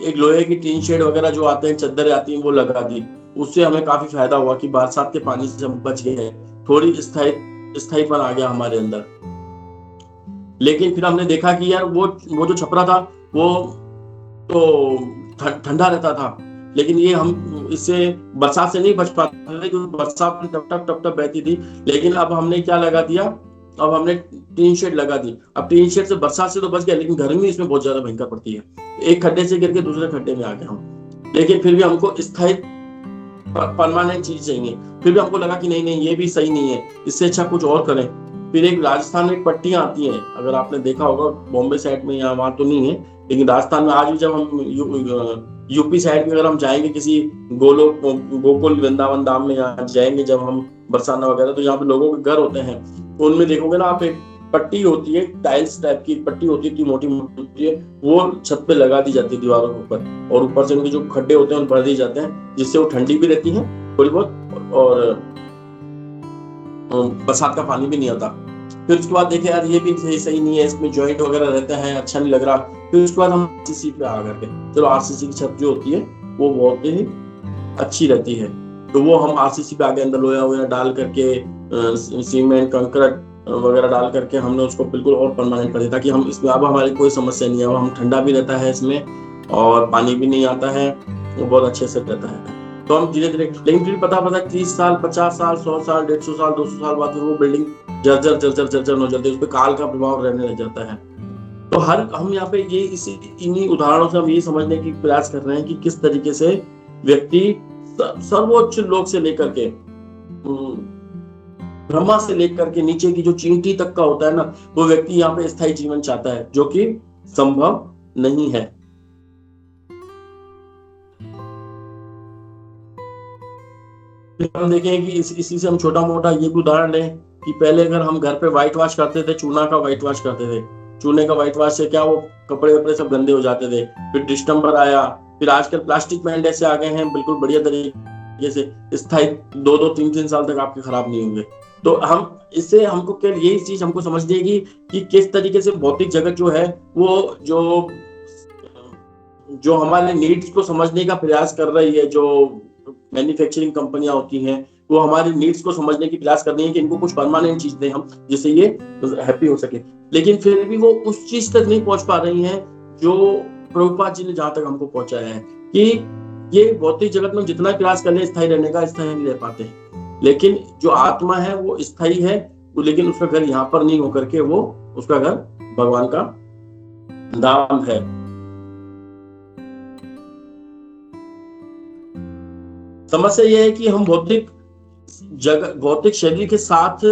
एक लोहे की टीन शेड वगैरह जो आते हैं, चद्दरें आती हैं, वो लगा दी। उससे हमें काफी फायदा हुआ कि बरसात के पानी से हम बच गए, थोड़ी स्थायीपन आ गया हमारे अंदर। लेकिन फिर हमने देखा कि यार वो जो छपरा था वो तो ठंडा रहता था, लेकिन ये हम इससे बरसात से नहीं बच पाते थे क्योंकि बरसात में टप टप बहती थी। लेकिन अब हमने क्या लगा दिया, अब हमने टीन शेड लगा दी। अब टीन शेड से बरसात से तो बच गया, लेकिन गर्मी इसमें बहुत ज्यादा भयंकर पड़ती है। एक खड्डे से गिर के दूसरे खड्डे में आ गए हम, लेकिन फिर भी हमको स्थायी परमानेंट चीज चाहिए। फिर भी हमको लगा कि नहीं ये भी सही नहीं है, इससे अच्छा कुछ और करें। फिर एक राजस्थान में पट्टियां आती हैं, अगर आपने देखा होगा, बॉम्बे साइड में या वहां तो नहीं है, लेकिन राजस्थान में आज भी जब हम यूपी साइड में अगर हम जाएंगे किसी गोकुल वृंदावन धाम में यहाँ जाएंगे जब हम बरसाना वगैरह, तो यहाँ पे लोगों के घर होते हैं, तो उनमें देखोगे ना आप, एक पट्टी होती है, टाइल्स टाइप की पट्टी होती है, मोटी मोटी होती है, वो छत पे लगा दी जाती है दीवारों के ऊपर, और ऊपर से उनके जो खड्डे होते हैं उन भर दिए जाते हैं, जिससे वो ठंडी भी रहती है थोड़ी बहुत, और बरसात का पानी भी नहीं आता। फिर उसके बाद देखे यार ये भी सही नहीं है, इसमें जॉइंट वगैरह रहता है, अच्छा नहीं लग रहा। फिर उसके बाद हम आरसीसी पे आ करके, चलो आरसीसी की छत जो होती है वो बहुत ही अच्छी रहती है, तो वो हम आरसीसी पे आगे अंदर लोया वोया डाल करके, सीमेंट कंकड़ वगैरह डाल करके हमने उसको बिल्कुल और परमानेंट कर दिया, ताकि हम इसमें अब हमारी कोई समस्या नहीं है। अब हम ठंडा भी रहता है इसमें और पानी भी नहीं आता है, वो बहुत अच्छे से रहता है। तो हम धीरे धीरे, लेकिन फिर पता 30 साल 50 साल 100 साल 150 साल 200 साल बाद वो बिल्डिंग जर्जर हो जाती है, उस पर काल का प्रभाव रहने लग जाता है। तो हम यहाँ पे ये इन्हीं उदाहरणों से हम ये समझने की प्रयास कर रहे हैं कि किस तरीके से व्यक्ति सर्वोच्च लोक से लेकर के, ब्रह्मा से लेकर के नीचे की जो चींटी तक का होता है ना, वो व्यक्ति यहाँ पे स्थायी जीवन चाहता है, जो कि संभव नहीं है। हम देखें कि इसी से हम छोटा मोटा ये भी उदाहरण लें कि पहले अगर हम घर पे व्हाइट वॉश करते थे, चूना का व्हाइट वॉश करते थे, चूने का व्हाइट वॉश से क्या वो कपड़े वपड़े सब गंदे हो जाते थे। फिर डिस्टेम्बर आया, फिर आजकल प्लास्टिक पेंट ऐसे आ गए हैं बिल्कुल बढ़िया तरीके से, स्थायी 2-2 3-3 साल तक आपके खराब नहीं होंगे। तो हम इससे हमको क्या यही चीज हमको समझनी है कि किस तरीके से भौतिक जगत जो है वो जो हमारे नीड्स को समझने का प्रयास कर रही है, जो मैन्युफैक्चरिंग कंपनियां होती हैं वो हमारी नीड्स को समझने की प्रयास करनी है कि इनको कुछ परमानेंट चीज दें हम, जिससे ये हैप्पी हो सके। लेकिन फिर भी वो उस चीज तक नहीं पहुंच पा रही हैं जो प्रभुपाद जी ने जहां तक हमको पहुंचाया है कि ये भौतिक जगत में जितना प्रयास कर ले स्थायी रहने का, स्थायी नहीं रह पाते हैं। लेकिन जो आत्मा है वो स्थायी है, लेकिन उसका घर यहाँ पर नहीं होकर के वो उसका घर भगवान का धाम है। समस्या यह है कि हम भौतिक शरीर के साथ,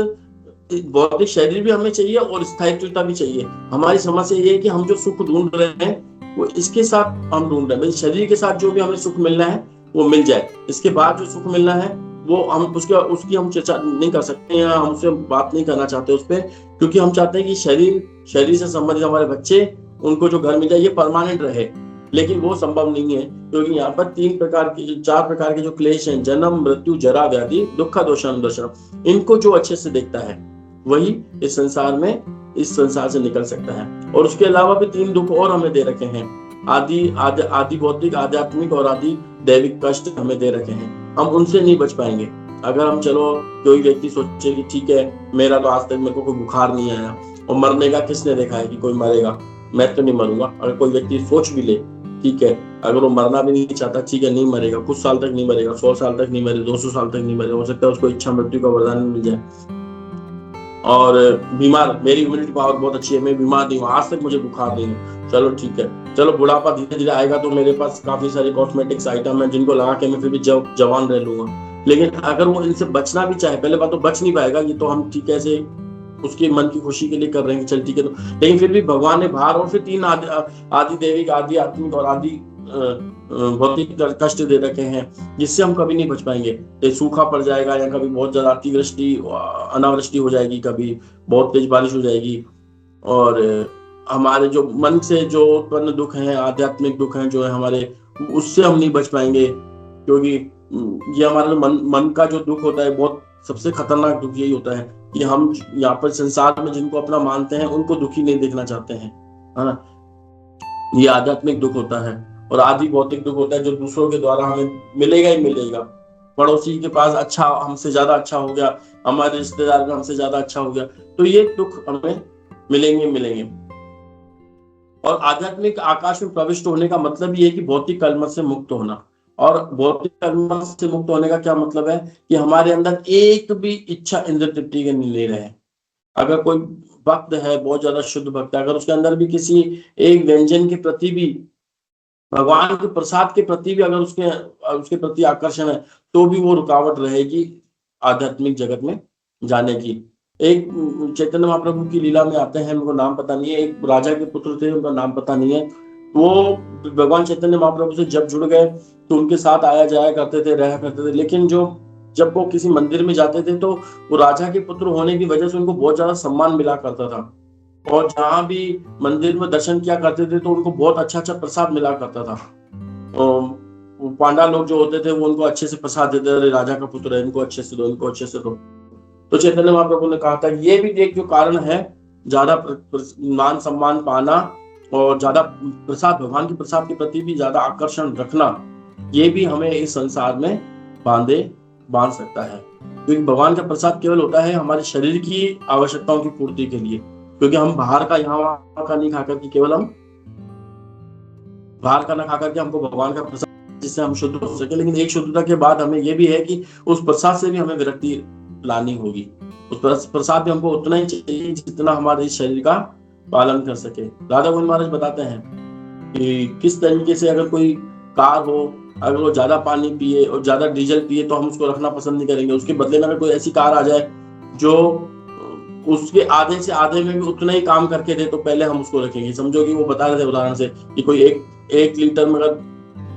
भौतिक शरीर भी हमें चाहिए और स्थायित्वता भी चाहिए। हमारी समस्या ये है कि हम जो सुख ढूंढ रहे हैं वो इसके साथ हम ढूंढ रहे हैं, शरीर के साथ जो भी हमें सुख मिलना है वो मिल जाए, इसके बाद जो सुख मिलना है वो हम उसकी हम चर्चा नहीं कर सकते या हमसे बात नहीं करना चाहते उस पर, क्योंकि हम चाहते हैं कि शरीर से संबंधित हमारे बच्चे, उनको जो घर मिल जाए ये परमानेंट रहे। लेकिन वो संभव नहीं है, क्योंकि यहाँ पर 4 प्रकार के जो क्लेश हैं, जन्म मृत्यु जरा व्याधि दुख दोषम दर्शनम, इनको जो अच्छे से देखता है वही इस संसार से निकल सकता है। और उसके अलावा भी 3 दुख और हमें दे रखे हैं, आदि भौतिक, आध्यात्मिक और आदि दैविक कष्ट हमें दे रखे हैं। हम उनसे नहीं बच पाएंगे। अगर हम चलो कोई व्यक्ति सोचे कि ठीक है मेरा तो आज तक मेरे को कोई बुखार नहीं आया, और मरने का किसने देखा है कि कोई मरेगा, मैं तो नहीं मरूंगा। अगर कोई व्यक्ति सोच भी ले, ठीक है, अगर वो मरना भी नहीं चाहता, ठीक है नहीं मरेगा, कुछ साल तक नहीं मरेगा, 100 साल तक नहीं मरेगा, 200 साल तक नहीं मरेगा, हो सकता है उसको इच्छा मृत्यु का वरदान मिल जाए। और बीमार, मेरी इम्यूनिटी पावर बहुत अच्छी है, मैं बीमार नहीं हूँ, आज तक मुझे बुखार नहीं है, चलो ठीक है, चलो बुढ़ापा धीरे धीरे आएगा तो मेरे पास काफी सारे कॉस्मेटिक्स आइटम है जिनको लगा के मैं फिर भी जवान रह लूंगा। लेकिन अगर वो इनसे बचना भी चाहे, पहले बात तो बच नहीं पाएगा, ये तो हम ठीक है से उसके मन की खुशी के लिए कर रहे हैं, चल ठीक है। तो लेकिन फिर भी भगवान ने बाहर और फिर 3 आदि दैविक, आदि आत्मिक और आदि भौतिक कष्ट दे रखे हैं, जिससे हम कभी नहीं बच पाएंगे। ये सूखा पड़ जाएगा, या कभी बहुत ज्यादा अतिवृष्टि अनावृष्टि हो जाएगी, कभी बहुत तेज बारिश हो जाएगी, और हमारे जो मन से जो उत्पन्न दुख हैं, आध्यात्मिक दुख हैं जो है हमारे, उससे हम नहीं बच पाएंगे। क्योंकि ये हमारा मन का जो दुख होता है, बहुत सबसे खतरनाक दुख यही होता है कि हम यहाँ पर संसार में जिनको अपना मानते हैं उनको दुखी नहीं देखना चाहते हैं, है ना। ये आध्यात्मिक दुख होता है। और आदि भौतिक दुख होता है जो दूसरों के द्वारा हमें मिलेगा ही मिलेगा। पड़ोसी के पास अच्छा, हमसे ज्यादा अच्छा हो गया, हमारे रिश्तेदार का हमसे ज्यादा अच्छा हो गया, तो ये दुख हमें मिलेंगे मिलेंगे। और आध्यात्मिक आकाश में प्रविष्ट होने का मतलब ये है कि भौतिक कलमश से मुक्त होना। और भौतिक कलमश से मुक्त होने का क्या मतलब है कि हमारे अंदर एक भी इच्छा इंद्र तृप्ति के नहीं ले रहे हैं। अगर कोई भक्त है, बहुत ज्यादा शुद्ध भक्त है, अगर उसके अंदर भी किसी एक व्यंजन के प्रति भी, भगवान के प्रसाद के प्रति भी अगर उसके उसके प्रति आकर्षण है, तो भी वो रुकावट रहेगी आध्यात्मिक जगत में जाने की। एक चैतन्य महाप्रभु की लीला में आते हैं, उनको नाम पता नहीं है, एक राजा के पुत्र थे, उनका नाम पता नहीं है। वो भगवान चैतन्य महाप्रभु से जब जुड़ गए तो उनके साथ आया जाया करते थे, रहा करते थे। लेकिन जब वो किसी मंदिर में जाते थे तो वो राजा के पुत्र होने की वजह से उनको बहुत ज्यादा सम्मान मिला करता था। और जहां भी मंदिर में दर्शन किया करते थे तो उनको बहुत अच्छा अच्छा प्रसाद मिला करता था। पांडा लोग जो होते थे वो उनको अच्छे से प्रसाद देते थे, राजा का पुत्र है, इनको अच्छे से दो, इनको अच्छे से दो। तो चैतन्य महाप्रभु ने कहा था ये भी एक जो कारण है ज्यादा मान सम्मान पाना और ज्यादा प्रसाद, भगवान के प्रसाद के प्रति भी ज्यादा आकर्षण रखना, ये भी हमें इस संसार में बांध सकता है। क्योंकि भगवान का प्रसाद केवल होता है हमारे शरीर की आवश्यकताओं की पूर्ति के लिए। क्योंकि हम बाहर का यहाँ वहां का नहीं खाकर के, केवल हम बाहर का ना खाकर के हमको भगवान का प्रसाद जिससे हम शुद्ध हो सके। लेकिन एक शुद्धता के बाद हमें ये भी है कि उस प्रसाद से भी हमें विरक्ति लानी होगी। उस प्रसाद भी हमको उतना ही चाहिए जितना हमारे शरीर का पालन कर सके। राधा गोविंद महाराज बताते हैं कि किस तरीके से अगर कोई कार हो, अगर वो ज्यादा पानी पिए और ज्यादा डीजल पिए तो हम उसको रखना पसंद नहीं करेंगे। उसके बदले में अगर कोई ऐसी कार आ जाए जो उसके आधे से आधे में भी उतना ही काम करके दे तो पहले हम उसको रखेंगे। समझो कि वो बता रहे थे उदाहरण से कि कोई एक लीटर में अगर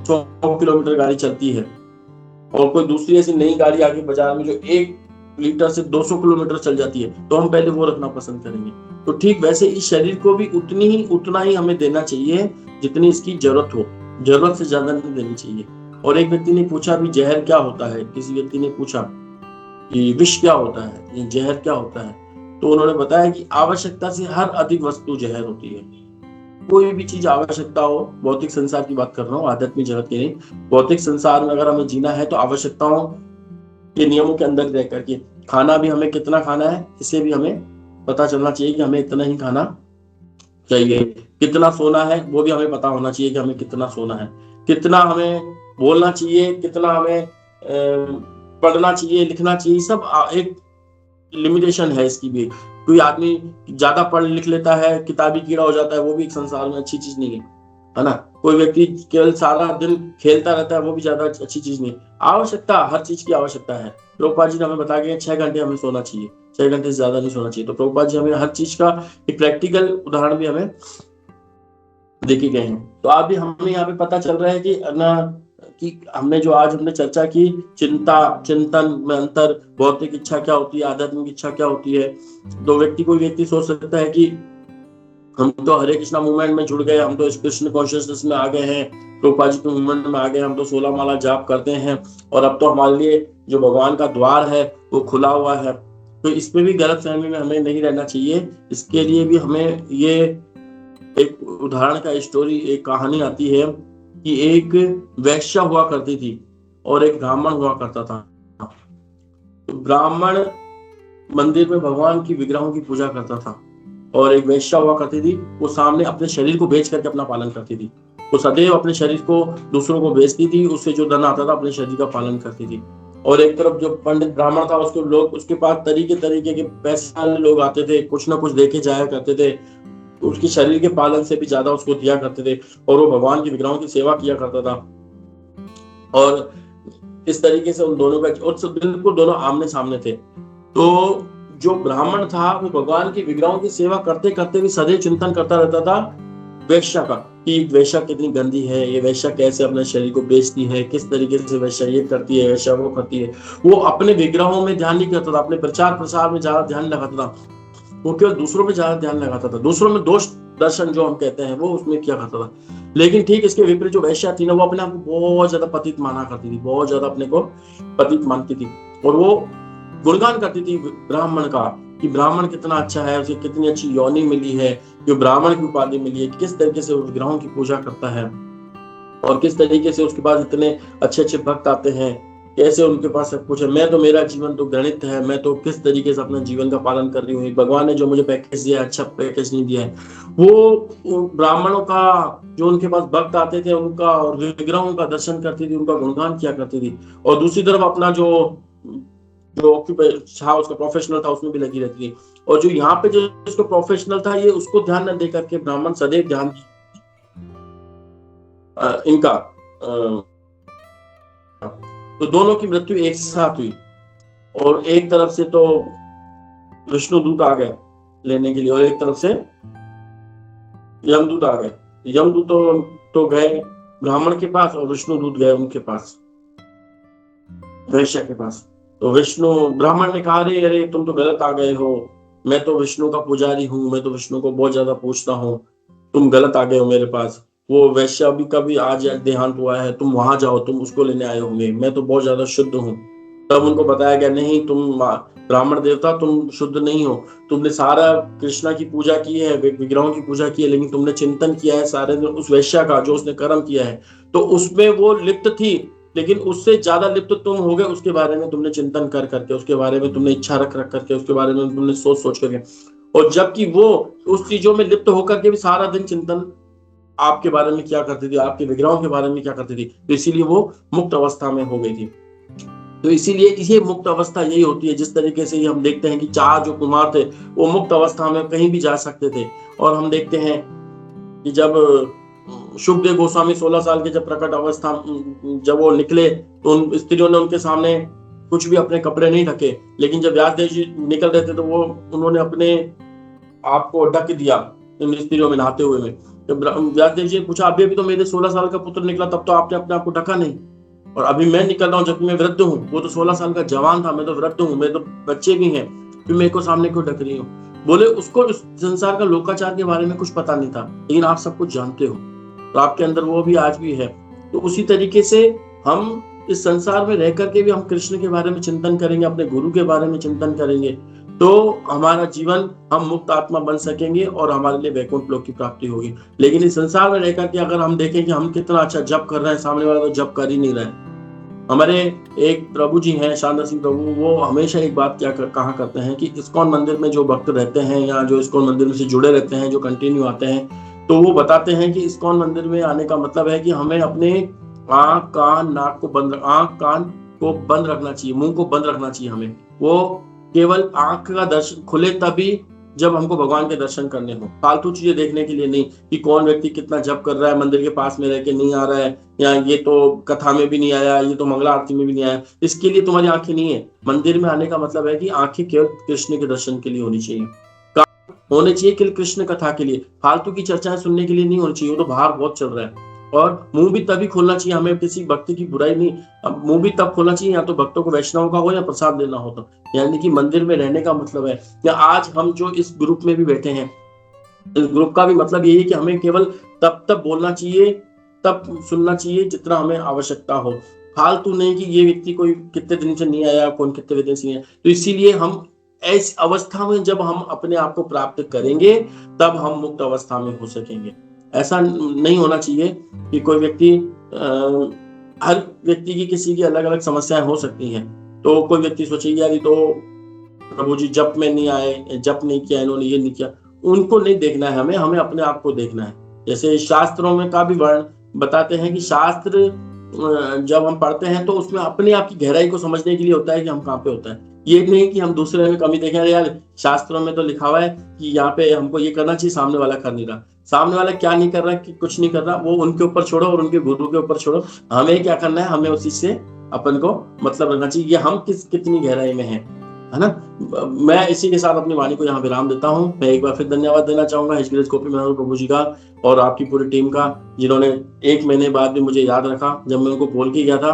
100 किलोमीटर गाड़ी चलती है और कोई दूसरी ऐसी नई गाड़ी आगे बाजार में जो 1 लीटर से 200 किलोमीटर चल जाती है, तो हम पहले वो रखना पसंद करेंगे। तो ठीक वैसे इस शरीर को भी उतना ही हमें देना चाहिए जितनी इसकी जरूरत हो, जरूरत से ज्यादा नहीं देनी चाहिए। और एक व्यक्ति ने पूछा भी जहर क्या होता है, किसी व्यक्ति ने पूछा कि विष क्या होता है, ये जहर क्या होता है, तो उन्होंने बताया कि आवश्यकता से हर अधिक वस्तु जहर होती है। कोई भी चीज आवश्यकता हो, भौतिक संसार की बात कर रहा हूँ, आध्यात्मिक जगत की नहीं, भौतिक संसार में अगर हमें जीना है तो आवश्यकताओं के नियमों के अंदर रह करके खाना भी हमें कितना खाना है इसे भी हमें पता चलना चाहिए कि हमें इतना ही खाना चाहिए। कितना सोना है वो भी हमें पता होना चाहिए कि हमें कितना सोना है। कितना हमें बोलना चाहिए, कितना हमें पढ़ना चाहिए, लिखना चाहिए, सब एक लिमिटेशन है इसकी भी। कोई आदमी ज्यादा पढ़ लिख लेता है, किताबी कीड़ा हो जाता है, वो भी एक संसार में अच्छी चीज नहीं है ना। कोई व्यक्ति केवल सारा दिन खेलता रहता है, वो भी ज्यादा अच्छी चीज नहीं। आवश्यकता, हर चीज की आवश्यकता है। प्रभुपाद जी ने हमें बता गए 6 घंटे हमें सोना चाहिए, 6 घंटे से ज्यादा नहीं सोना चाहिए। तो प्रभुपाद जी हमें हर चीज का एक प्रैक्टिकल उदाहरण भी हमें देखे गए हैं। तो आप भी हमें यहाँ पे पता चल रहा है कि हमने जो आज हमने चर्चा की, चिंतन में अंतर, भौतिक इच्छा क्या होती है, आध्यात्मिक इच्छा क्या होती है। तो कोई व्यक्ति सोच सकता है कि हम तो हरे कृष्णा मूवमेंट में जुड़ गए, हम तो इस कृष्ण कॉन्शियसनेस में आ गए हैं, प्रभुपाद जी के मूवमेंट में आ गए, हम तो 16 माला जाप करते हैं और अब तो हमारे लिए जो भगवान का द्वार है वो खुला हुआ है। तो इसमें भी गलत फहमी में हमें नहीं रहना चाहिए। इसके लिए भी हमें ये एक उदाहरण का स्टोरी, एक कहानी आती है कि एक वैश्या हुआ करती थी और एक ब्राह्मण हुआ करता था। ब्राह्मण मंदिर में भगवान की विग्रहों की पूजा करता था और एक वैश्या हुआ करती थी, वो सामने अपने शरीर को बेच करके अपना पालन करती थी। वो सदैव अपने शरीर को दूसरों को बेचती थी, उससे जो धन आता था अपने शरीर का पालन करती थी। और एक तरफ जो पंडित ब्राह्मण था उसके पास तरीके के पैसे वाले लोग आते थे, कुछ ना कुछ देके जाया करते थे, उसके शरीर के पालन से भी ज्यादा उसको दिया करते थे और वो भगवान की विग्रहों की सेवा किया करता था। और इस तरीके से उन दोनों का बिल्कुल दोनों आमने सामने थे। तो जो ब्राह्मण था वो भगवान की विग्रहों की सेवा करते करते भी सदैव चिंतन करता रहता था वैश्या का, कि वैश्या कितनी गंदी है, ये वैश्या कैसे अपने शरीर को बेचती है, किस तरीके से वैश्या ये करती है, वैश्या वो करती है। वो अपने विग्रहों में ध्यान नहीं करता था, अपने प्रचार प्रसार में ज्यादा ध्यान लगाता था, वो केवल दूसरों पे ज्यादा ध्यान लगाता था, दूसरों में दोष दर्शन जो हम कहते हैं वो उसमें किया करता था। लेकिन ठीक इसके विपरीत जो वैश्या थी ना, वो अपने आप को बहुत ज्यादा पतित माना करती थी, बहुत ज्यादा अपने को पतित मानती थी और वो गुणगान करती थी ब्राह्मण का कि ब्राह्मण कितना अच्छा है, उसे कितनी अच्छी योनि मिली है, जो ब्राह्मण की उपाधि मिली है, किस तरीके से उस विग्रहों की पूजा करता है और किस तरीके से उसके पास इतने अच्छे अच्छे भक्त आते हैं कैसे उनके पास सब कुछ है, मैं तो, मेरा जीवन तो गणित है, मैं तो किस तरीके से अपना जीवन का पालन कर रही हूँ, भगवान ने जो मुझे पैकेज दिया है अच्छा पैकेज नहीं दिया है। वो ब्राह्मणों का, जो उनके पास भक्त आते थे उनका, और विग्रहों का दर्शन करती थी, उनका गुणगान किया करती थी, और दूसरी तरफ अपना जो जो ऑक्यूपेशन था उसका, प्रोफेशनल था, उसमें भी लगी रहती थी। और जो यहाँ पे जो इसको प्रोफेशनल था, ये उसको ध्यान न दे करके ब्राह्मण सदैव ध्यान इनका तो दोनों की मृत्यु एक साथ हुई। और एक तरफ से तो विष्णु दूत आ गए लेने के लिए, और एक तरफ से यमदूत आ गए। यमदूत तो गए ब्राह्मण के पास, और विष्णु दूत गए उनके पास, वैश्य के पास। तो विष्णु, ब्राह्मण ने कहा, अरे अरे तुम तो गलत आ गए हो, मैं तो विष्णु का पुजारी हूँ, मैं तो विष्णु को बहुत ज्यादा पूछता हूँ, तुम गलत आ गए हो मेरे पास। वो वैश्य अभी कभी आज देहांत हुआ है, तुम वहां जाओ, तुम उसको लेने आए होंगे, मैं तो बहुत ज्यादा शुद्ध हूँ। तब उनको बताया गया, नहीं तुम ब्राह्मण देवता, तुम शुद्ध नहीं हो, तुमने सारा कृष्णा की पूजा की है, विग्रहों की पूजा की है, लेकिन तुमने चिंतन किया है सारे दिन उस वैश्य का जो उसने कर्म किया है, तो उसमें वो लिप्त थी, लेकिन उससे ज्यादा लिप्त तुम हो गए, उसके बारे में तुमने चिंतन कर करके, उसके बारे में तुमने इच्छा रख रख करके, उसके बारे में तुमने सोच सोच करके, और जबकि वो उस चीजों में लिप्त होकर के भी सारा दिन चिंतन आपके बारे में क्या करती थी, आपके विग्रहों के बारे में क्या करती थी, तो इसीलिए वो मुक्त अवस्था में हो गई थी। तो इसीलिए ये मुक्त अवस्था यही होती है। जिस तरीके से हम देखते हैं कि 4 जो कुमार थे वो मुक्त अवस्था में कहीं भी जा सकते थे, और हम देखते हैं कि जब शुकदेव गोस्वामी 16 साल के जब प्रकट अवस्था जब वो निकले, तो उन स्त्रियों ने उनके सामने कुछ भी अपने कपड़े नहीं ढके, लेकिन जब व्यासदेव जी निकल रहे थे तो वो उन्होंने अपने आप को ढक दिया इन स्त्रियों में नहाते हुए में। जब व्यासदेव जी ने पूछा, अभी अभी तो मेरे 16 साल का पुत्र निकला, तब तो आपने अपने आप को ढका नहीं, और अभी मैं निकल रहा हूँ जबकि मैं वृद्ध हूँ, वो तो 16 साल का जवान था, मैं तो वृद्ध हूँ, मेरे तो बच्चे भी हैं, फिर मेरे को सामने क्यों ढक रही हो। बोले उसको इस संसार का लोकाचार के बारे में कुछ पता नहीं था, लेकिन आप सब कुछ जानते हो, तो आपके अंदर वो भी आज भी है। तो उसी तरीके से हम इस संसार में रह करके भी हम कृष्ण के बारे में चिंतन करेंगे, अपने गुरु के बारे में चिंतन करेंगे, तो हमारा जीवन, हम मुक्त आत्मा बन सकेंगे और हमारे लिए वैकुंठ लोक की प्राप्ति होगी। लेकिन इस संसार में रहकर के अगर हम देखें कि हम कितना अच्छा जप कर रहे हैं, सामने वाला तो जप कर ही नहीं रहा है। हमारे एक प्रभु जी हैं, शानदार सिंह प्रभु, वो हमेशा एक बात कहा करते हैं कि इस्कॉन मंदिर में जो भक्त रहते हैं, या जो इस्कॉन मंदिर में से जुड़े रहते हैं, जो कंटिन्यू आते हैं, तो वो बताते हैं कि इस्कॉन मंदिर में आने का मतलब है कि हमें अपने आंख कान नाक को बंद, आंख कान को बंद रखना चाहिए, मुंह को बंद रखना चाहिए हमें। वो केवल आंख का दर्शन खुले तभी जब हमको भगवान के दर्शन करने हो, फालतू चीजें देखने के लिए नहीं, कि कौन व्यक्ति कितना जप कर रहा है, मंदिर के पास में रह के नहीं आ रहा है, या ये तो कथा में भी नहीं आया, ये तो मंगला आरती में भी नहीं आया, इसके लिए तुम्हारी आंखें नहीं है। मंदिर में आने का मतलब है कि आंखें केवल कृष्ण के दर्शन के लिए होनी चाहिए, होने चाहिए केवल कृष्ण कथा के लिए, फालतू की चर्चाएं सुनने के लिए नहीं होनी चाहिए, वो तो बाहर बहुत चल रहा है। और मुंह भी तभी खोलना चाहिए, हमें किसी भक्ति की बुराई नहीं, अब मुंह भी तब खोलना चाहिए या तो भक्तों को वैष्णव का हो या प्रसाद देना हो, तो यानी कि मंदिर में रहने का मतलब है, या आज हम जो इस ग्रुप में भी बैठे हैं, इस ग्रुप का भी मतलब यही है कि हमें केवल तब बोलना चाहिए, तब सुनना चाहिए जितना हमें आवश्यकता हो, फालतू नहीं कि ये व्यक्ति कोई कितने दिन से नहीं आया, कौन कितने दिन से नहीं आया। तो इसीलिए हम ऐसी अवस्था में जब हम अपने आप को प्राप्त करेंगे, तब हम मुक्त अवस्था में हो सकेंगे। ऐसा नहीं होना चाहिए कि कोई व्यक्ति, हर व्यक्ति की किसी की अलग अलग समस्याएं हो सकती हैं, तो कोई व्यक्ति सोचेगा यार तो प्रभु जी जप में नहीं आए, जप नहीं किया, इन्होंने ये नहीं किया, उनको नहीं देखना है, हमें अपने आप को देखना है। जैसे शास्त्रों में का भी वर्ण बताते हैं कि शास्त्र जब हम पढ़ते हैं तो उसमें अपने आप की गहराई को समझने के लिए होता है कि हम कहाँ पे होता है, ये नहीं कि हम दूसरे में कमी देखें, यार शास्त्रों में तो लिखा हुआ है कि यहाँ पे हमको ये करना चाहिए, सामने वाला कर नहीं रहा, सामने वाला क्या नहीं कर रहा कि कुछ नहीं कर रहा, वो उनके ऊपर छोड़ो और उनके गुरु के ऊपर छोड़ो, हमें क्या करना है, हमें उसी से अपन को मतलब रखना चाहिए, ये हम कितनी गहराई में है ना। मैं इसी के साथ अपनी वाणी को यहाँ विराम देता हूँ। मैं एक बार फिर धन्यवाद देना चाहूंगा हिचकिलस कॉपी में प्रभु जी का और आपकी पूरी टीम का, जिन्होंने 1 महीने बाद भी मुझे याद रखा, जब मैं उनको बोल के गया था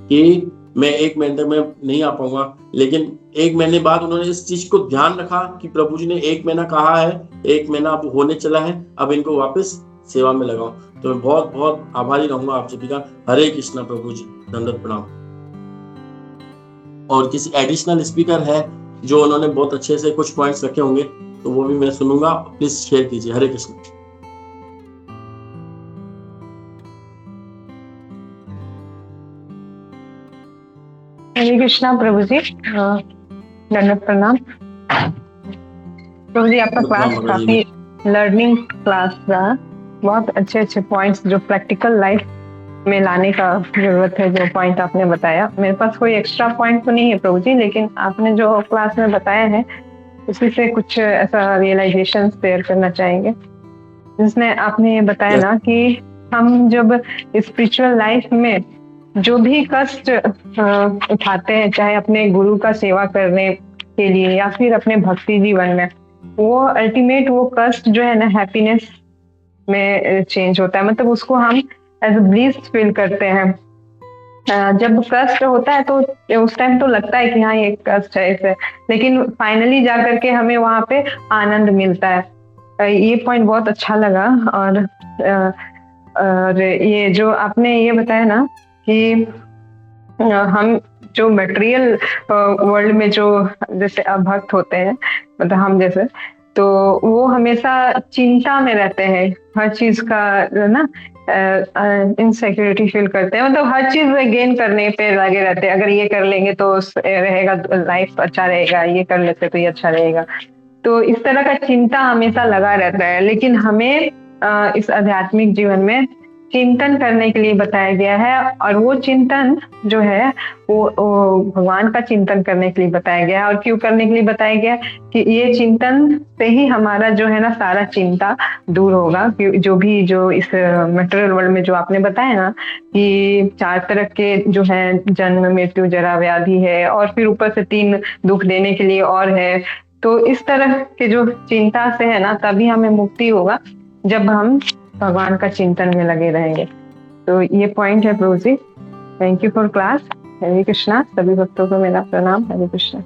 कि मैं 1 महीने में नहीं आ पाऊंगा, लेकिन 1 महीने बाद उन्होंने इस चीज को ध्यान रखा कि प्रभु जी ने 1 महीना कहा है, 1 महीना अब होने चला है, अब इनको वापस सेवा में लगाऊं। तो मैं बहुत बहुत आभारी रहूंगा आप सभी का। हरे कृष्णा प्रभु जी, दंडवत प्रणाम। और किसी एडिशनल स्पीकर है जो उन्होंने बहुत अच्छे से कुछ पॉइंट्स रखे होंगे, तो वो भी मैं सुनूंगा, प्लीज शेयर कीजिए। हरे कृष्ण। हरे कृष्णा प्रभु जी, दंडवत प्रणाम प्रभु जी। आपका क्लास प्रणाम माता जी। काफी लर्निंग क्लास रहा, बहुत अच्छे अच्छे पॉइंट्स जो प्रैक्टिकल लाइफ में लाने का जरूरत है, जो पॉइंट आपने बताया। मेरे पास कोई एक्स्ट्रा पॉइंट तो नहीं है प्रभु जी, लेकिन आपने जो क्लास में बताया है उसी से कुछ ऐसा रियलाइजेशन शेयर करना चाहेंगे। जिसमें आपने ये बताया Yes. ना कि हम जब स्पिरिचुअल लाइफ में जो भी कष्ट उठाते हैं, चाहे अपने गुरु का सेवा करने के लिए या फिर अपने भक्ति जीवन में, वो अल्टीमेट वो कष्ट जो है ना हैप्पीनेस में चेंज होता है। मतलब उसको हम एज ब्लिस फील करते हैं। जब कष्ट होता है तो उस टाइम तो लगता है कि हाँ ये कष्ट है इसे, लेकिन फाइनली जा करके हमें वहाँ पे आनंद मिलता है। ये पॉइंट बहुत अच्छा लगा। और ये जो आपने ये बताया ना कि हम जो मटेरियल वर्ल्ड में जो जैसे अभक्त होते हैं, मतलब हम जैसे, तो वो हमेशा चिंता में रहते हैं, हर चीज का ना इनसिक्योरिटी फील करते हैं। मतलब हर चीज गेन करने पे लगे रहते हैं, अगर ये कर लेंगे तो रहेगा, लाइफ अच्छा रहेगा, ये कर लेते तो ये अच्छा रहेगा। तो इस तरह का चिंता हमेशा लगा रहता है। लेकिन हमें इस आध्यात्मिक जीवन में चिंतन करने के लिए बताया गया है, और वो चिंतन जो है वो भगवान का चिंतन करने के लिए बताया गया है। और क्यों करने के लिए बताया गया कि ये चिंतन से ही हमारा जो है ना सारा चिंता दूर होगा। जो इस मटेरियल वर्ल्ड में जो आपने बताया ना कि 4 तरह के जो है जन्म मृत्यु जरा व्याधि है, और फिर ऊपर से 3 दुख देने के लिए और है। तो इस तरह के जो चिंता से है ना, तभी हमें मुक्ति होगा जब हम भगवान का चिंतन में लगे रहेंगे। तो ये पॉइंट है प्रभु जी। Thank you for class. Hare Krishna. सभी भक्तों को मेरा प्रणाम। हरे कृष्णा।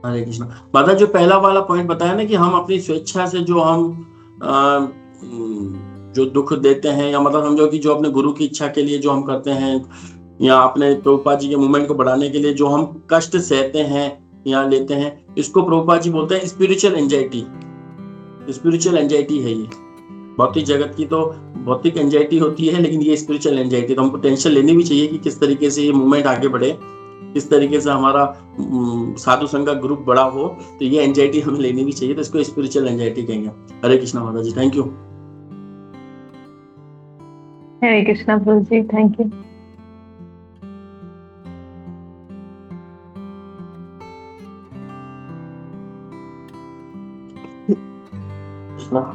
हरे कृष्णा। माता, जो पहला वाला पॉइंट बताया ना कि हम अपनी स्वेच्छा से जो हम जो दुख देते हैं, या मतलब समझो कि जो अपने गुरु की इच्छा के लिए जो हम करते हैं, या अपने प्रभुपाद जी के मूवमेंट को बढ़ाने के लिए जो हम कष्ट सहते हैं या लेते हैं, इसको प्रभुपाद जी बोलते हैं स्पिरिचुअल एंजाइटी। स्पिरिचुअल एंजाइटी है ये। भौतिक जगत की तो भौतिक एंजाइटी होती है, लेकिन ये स्पिरिचुअल एंजाइटी, तो हमको टेंशन लेनी भी चाहिए कि किस तरीके से ये मूवमेंट आगे बढ़े, किस तरीके से हमारा साधु संघ का ग्रुप बड़ा हो। तो ये एंजाइटी हमें लेनी भी चाहिए, तो इसको स्पिरिचुअल एंजाइटी कहेंगे। हरे कृष्णा माता जी, थैंक यू। हरे कृष्णा प्रभु जी, थैंक यू। कृष्णा।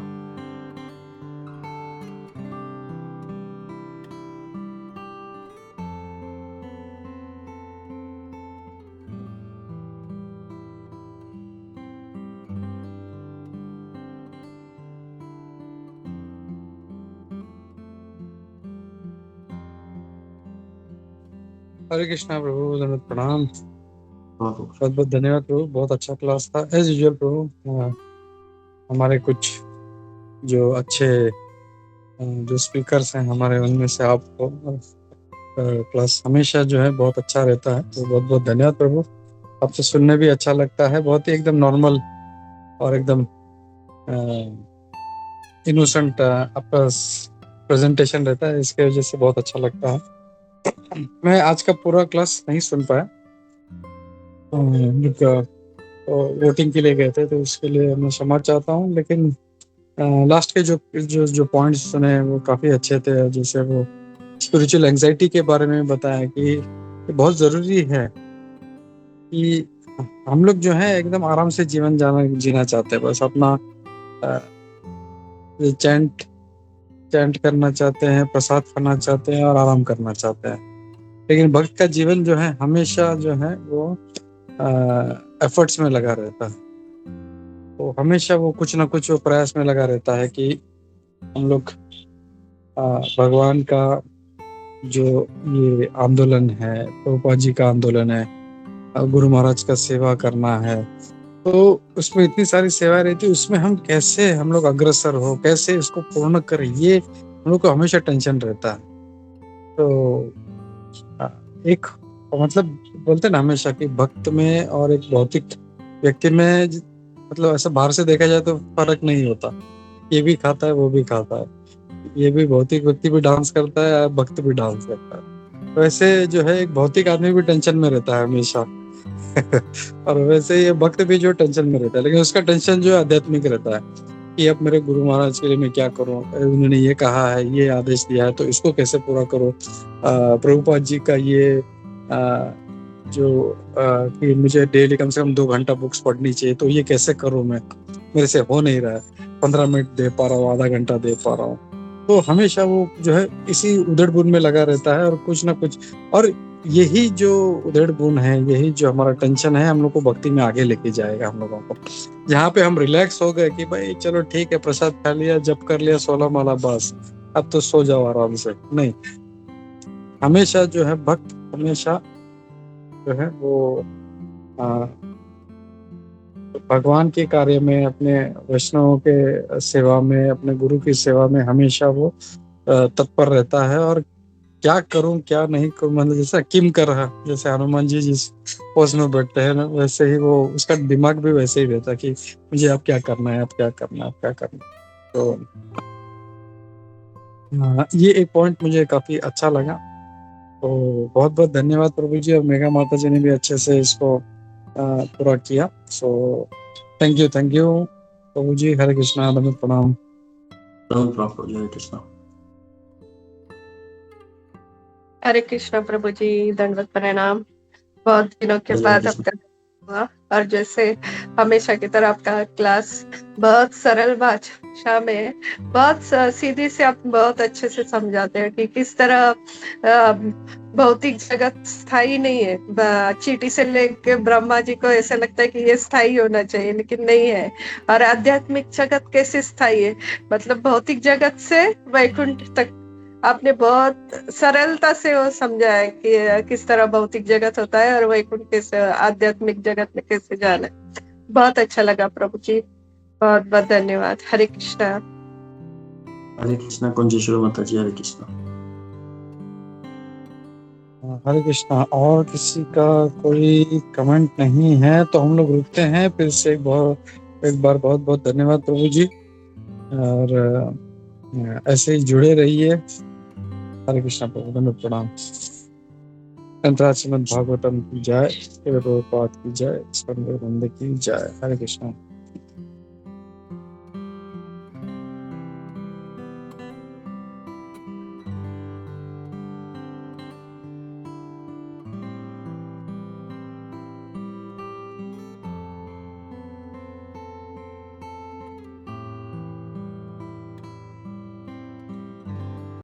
हरे कृष्णा प्रभु, दंडवत प्रणाम। प्रभु। बहुत बहुत धन्यवाद प्रभु, बहुत अच्छा क्लास था एज यूजुअल प्रभु। हमारे कुछ जो अच्छे जो स्पीकर्स हैं हमारे, उनमें से आपको क्लास हमेशा जो है बहुत अच्छा रहता है। तो बहुत बहुत धन्यवाद प्रभु। आपसे सुनने भी अच्छा लगता है, बहुत ही एकदम नॉर्मल और एकदम इनोसेंट आपका प्रेजेंटेशन रहता है, इसके वजह से बहुत अच्छा लगता है। मैं आज का पूरा क्लास नहीं सुन पाया, वोटिंग के लिए गए थे, तो उसके लिए मैं क्षमा चाहता हूँ। लेकिन लास्ट के जो जो जो पॉइंट्स सुने वो काफ़ी अच्छे थे। जैसे वो स्पिरिचुअल एंजाइटी के बारे में बताया कि बहुत ज़रूरी है कि हम लोग जो है एकदम आराम से जीवन जीना चाहते हैं, बस अपना चैंट करना चाहते हैं, प्रसाद खाना चाहते हैं और आराम करना चाहते हैं। लेकिन भक्त का जीवन जो है हमेशा जो है वो एफर्ट्स में लगा रहता है। तो हमेशा वो कुछ ना कुछ वो प्रयास में लगा रहता है कि हम लोग भगवान का जो ये आंदोलन है, प्रभुपाद जी का आंदोलन है, गुरु महाराज का सेवा करना है, तो उसमें इतनी सारी सेवाएं रहती है, उसमें हम कैसे हम लोग अग्रसर हो, कैसे इसको पूर्ण करें, ये हम लोग को हमेशा टेंशन रहता है। तो एक मतलब बोलते ना हमेशा कि भक्त में और एक भौतिक व्यक्ति में मतलब ऐसा बाहर से देखा जाए तो फर्क नहीं होता। ये भी खाता है, वो भी खाता है, ये भी भौतिक व्यक्ति भी डांस करता है, भक्त भी डांस करता है। वैसे जो है एक भौतिक आदमी भी टेंशन में रहता है हमेशा और वैसे ये भक्त भी जो टेंशन में रहता है, लेकिन उसका टेंशन जो है आध्यात्मिक रहता है कि अब मेरे गुरु महाराज के लिए मैं क्या करूं, उन्होंने ये कहा है, ये आदेश दिया है, तो इसको कैसे पूरा करो। प्रभुपाद जी का ये कि मुझे डेली कम से कम 2 घंटा बुक्स पढ़नी चाहिए, तो ये कैसे करूं मैं, मेरे से हो नहीं रहा है, 15 मिनट दे पा रहा हूँ, आधा घंटा दे पा रहा हूँ। तो हमेशा वो जो है इसी उधेड़ बुन में लगा रहता है और कुछ ना कुछ, और यही जो उधेड़ बुन है, यही जो हमारा टेंशन है, हम लोग को भक्ति में आगे लेके जाएगा। हम लोगों को जहाँ पे हम रिलैक्स हो गए कि भाई चलो ठीक है, प्रसाद खा लिया, जप कर लिया 16 माला, बस अब तो सो जाओ आराम से, नहीं, हमेशा जो है भक्त हमेशा जो है वो भगवान के कार्य में, अपने वैष्णवों के सेवा में, अपने गुरु की सेवा में हमेशा वो तत्पर रहता है। और क्या करूं क्या नहीं करूं, मतलब जैसा किम कर रहा, जैसे हनुमान जी जिस पोज में बैठते हैं ना, वैसे ही वो, उसका दिमाग भी वैसे ही रहता है कि मुझे अब क्या करना है, अब क्या करना है, अब क्या करना है। तो ये एक पॉइंट मुझे काफी अच्छा लगा। तो बहुत बहुत धन्यवाद प्रभु जी, और मेघा माता जी ने भी अच्छे से इसको पूरा किया। सो थैंक यू प्रभु जी। हरे कृष्णा, दंडवत प्रणाम। प्रभु जी, हरे कृष्णा। हरे कृष्णा प्रभु जी, दंडवत प्रणाम। बहुत दिनों के बाद आपका हुआ, और जैसे हमेशा की तरह आपका क्लास बहुत सरल भाषा में, बहुत सीधी से आप बहुत अच्छे से समझाते हैं कि किस तरह भौतिक जगत स्थायी नहीं है। चींटी से लेके ब्रह्मा जी को ऐसा लगता है कि ये स्थायी होना चाहिए, लेकिन नहीं है। और आध्यात्मिक जगत कैसे स्थायी है, मतलब भौतिक जगत से वैकुंठ तक आपने बहुत सरलता से वो समझाया कि किस तरह भौतिक जगत होता है और वैकुंठ कैसे, आध्यात्मिक जगत में कैसे जाना है। बहुत अच्छा लगा प्रभु जी, बहुत बहुत धन्यवाद। हरे कृष्णा। हरे कृष्णा कुंजेश्वर माता जी, हरे कृष्णा। हरे कृष्णा। और किसी का कोई कमेंट नहीं है तो हम लोग रुकते हैं। फिर से एक बार बहुत बहुत धन्यवाद प्रभु जी, और ऐसे ही जुड़े रहिए। हरे कृष्णा प्रभु, दंडवत प्रणाम। अंतराज श्रीमद् भागवतम की जय, प्रभुपाद की जय, स्कंद की जय। हरे कृष्णा।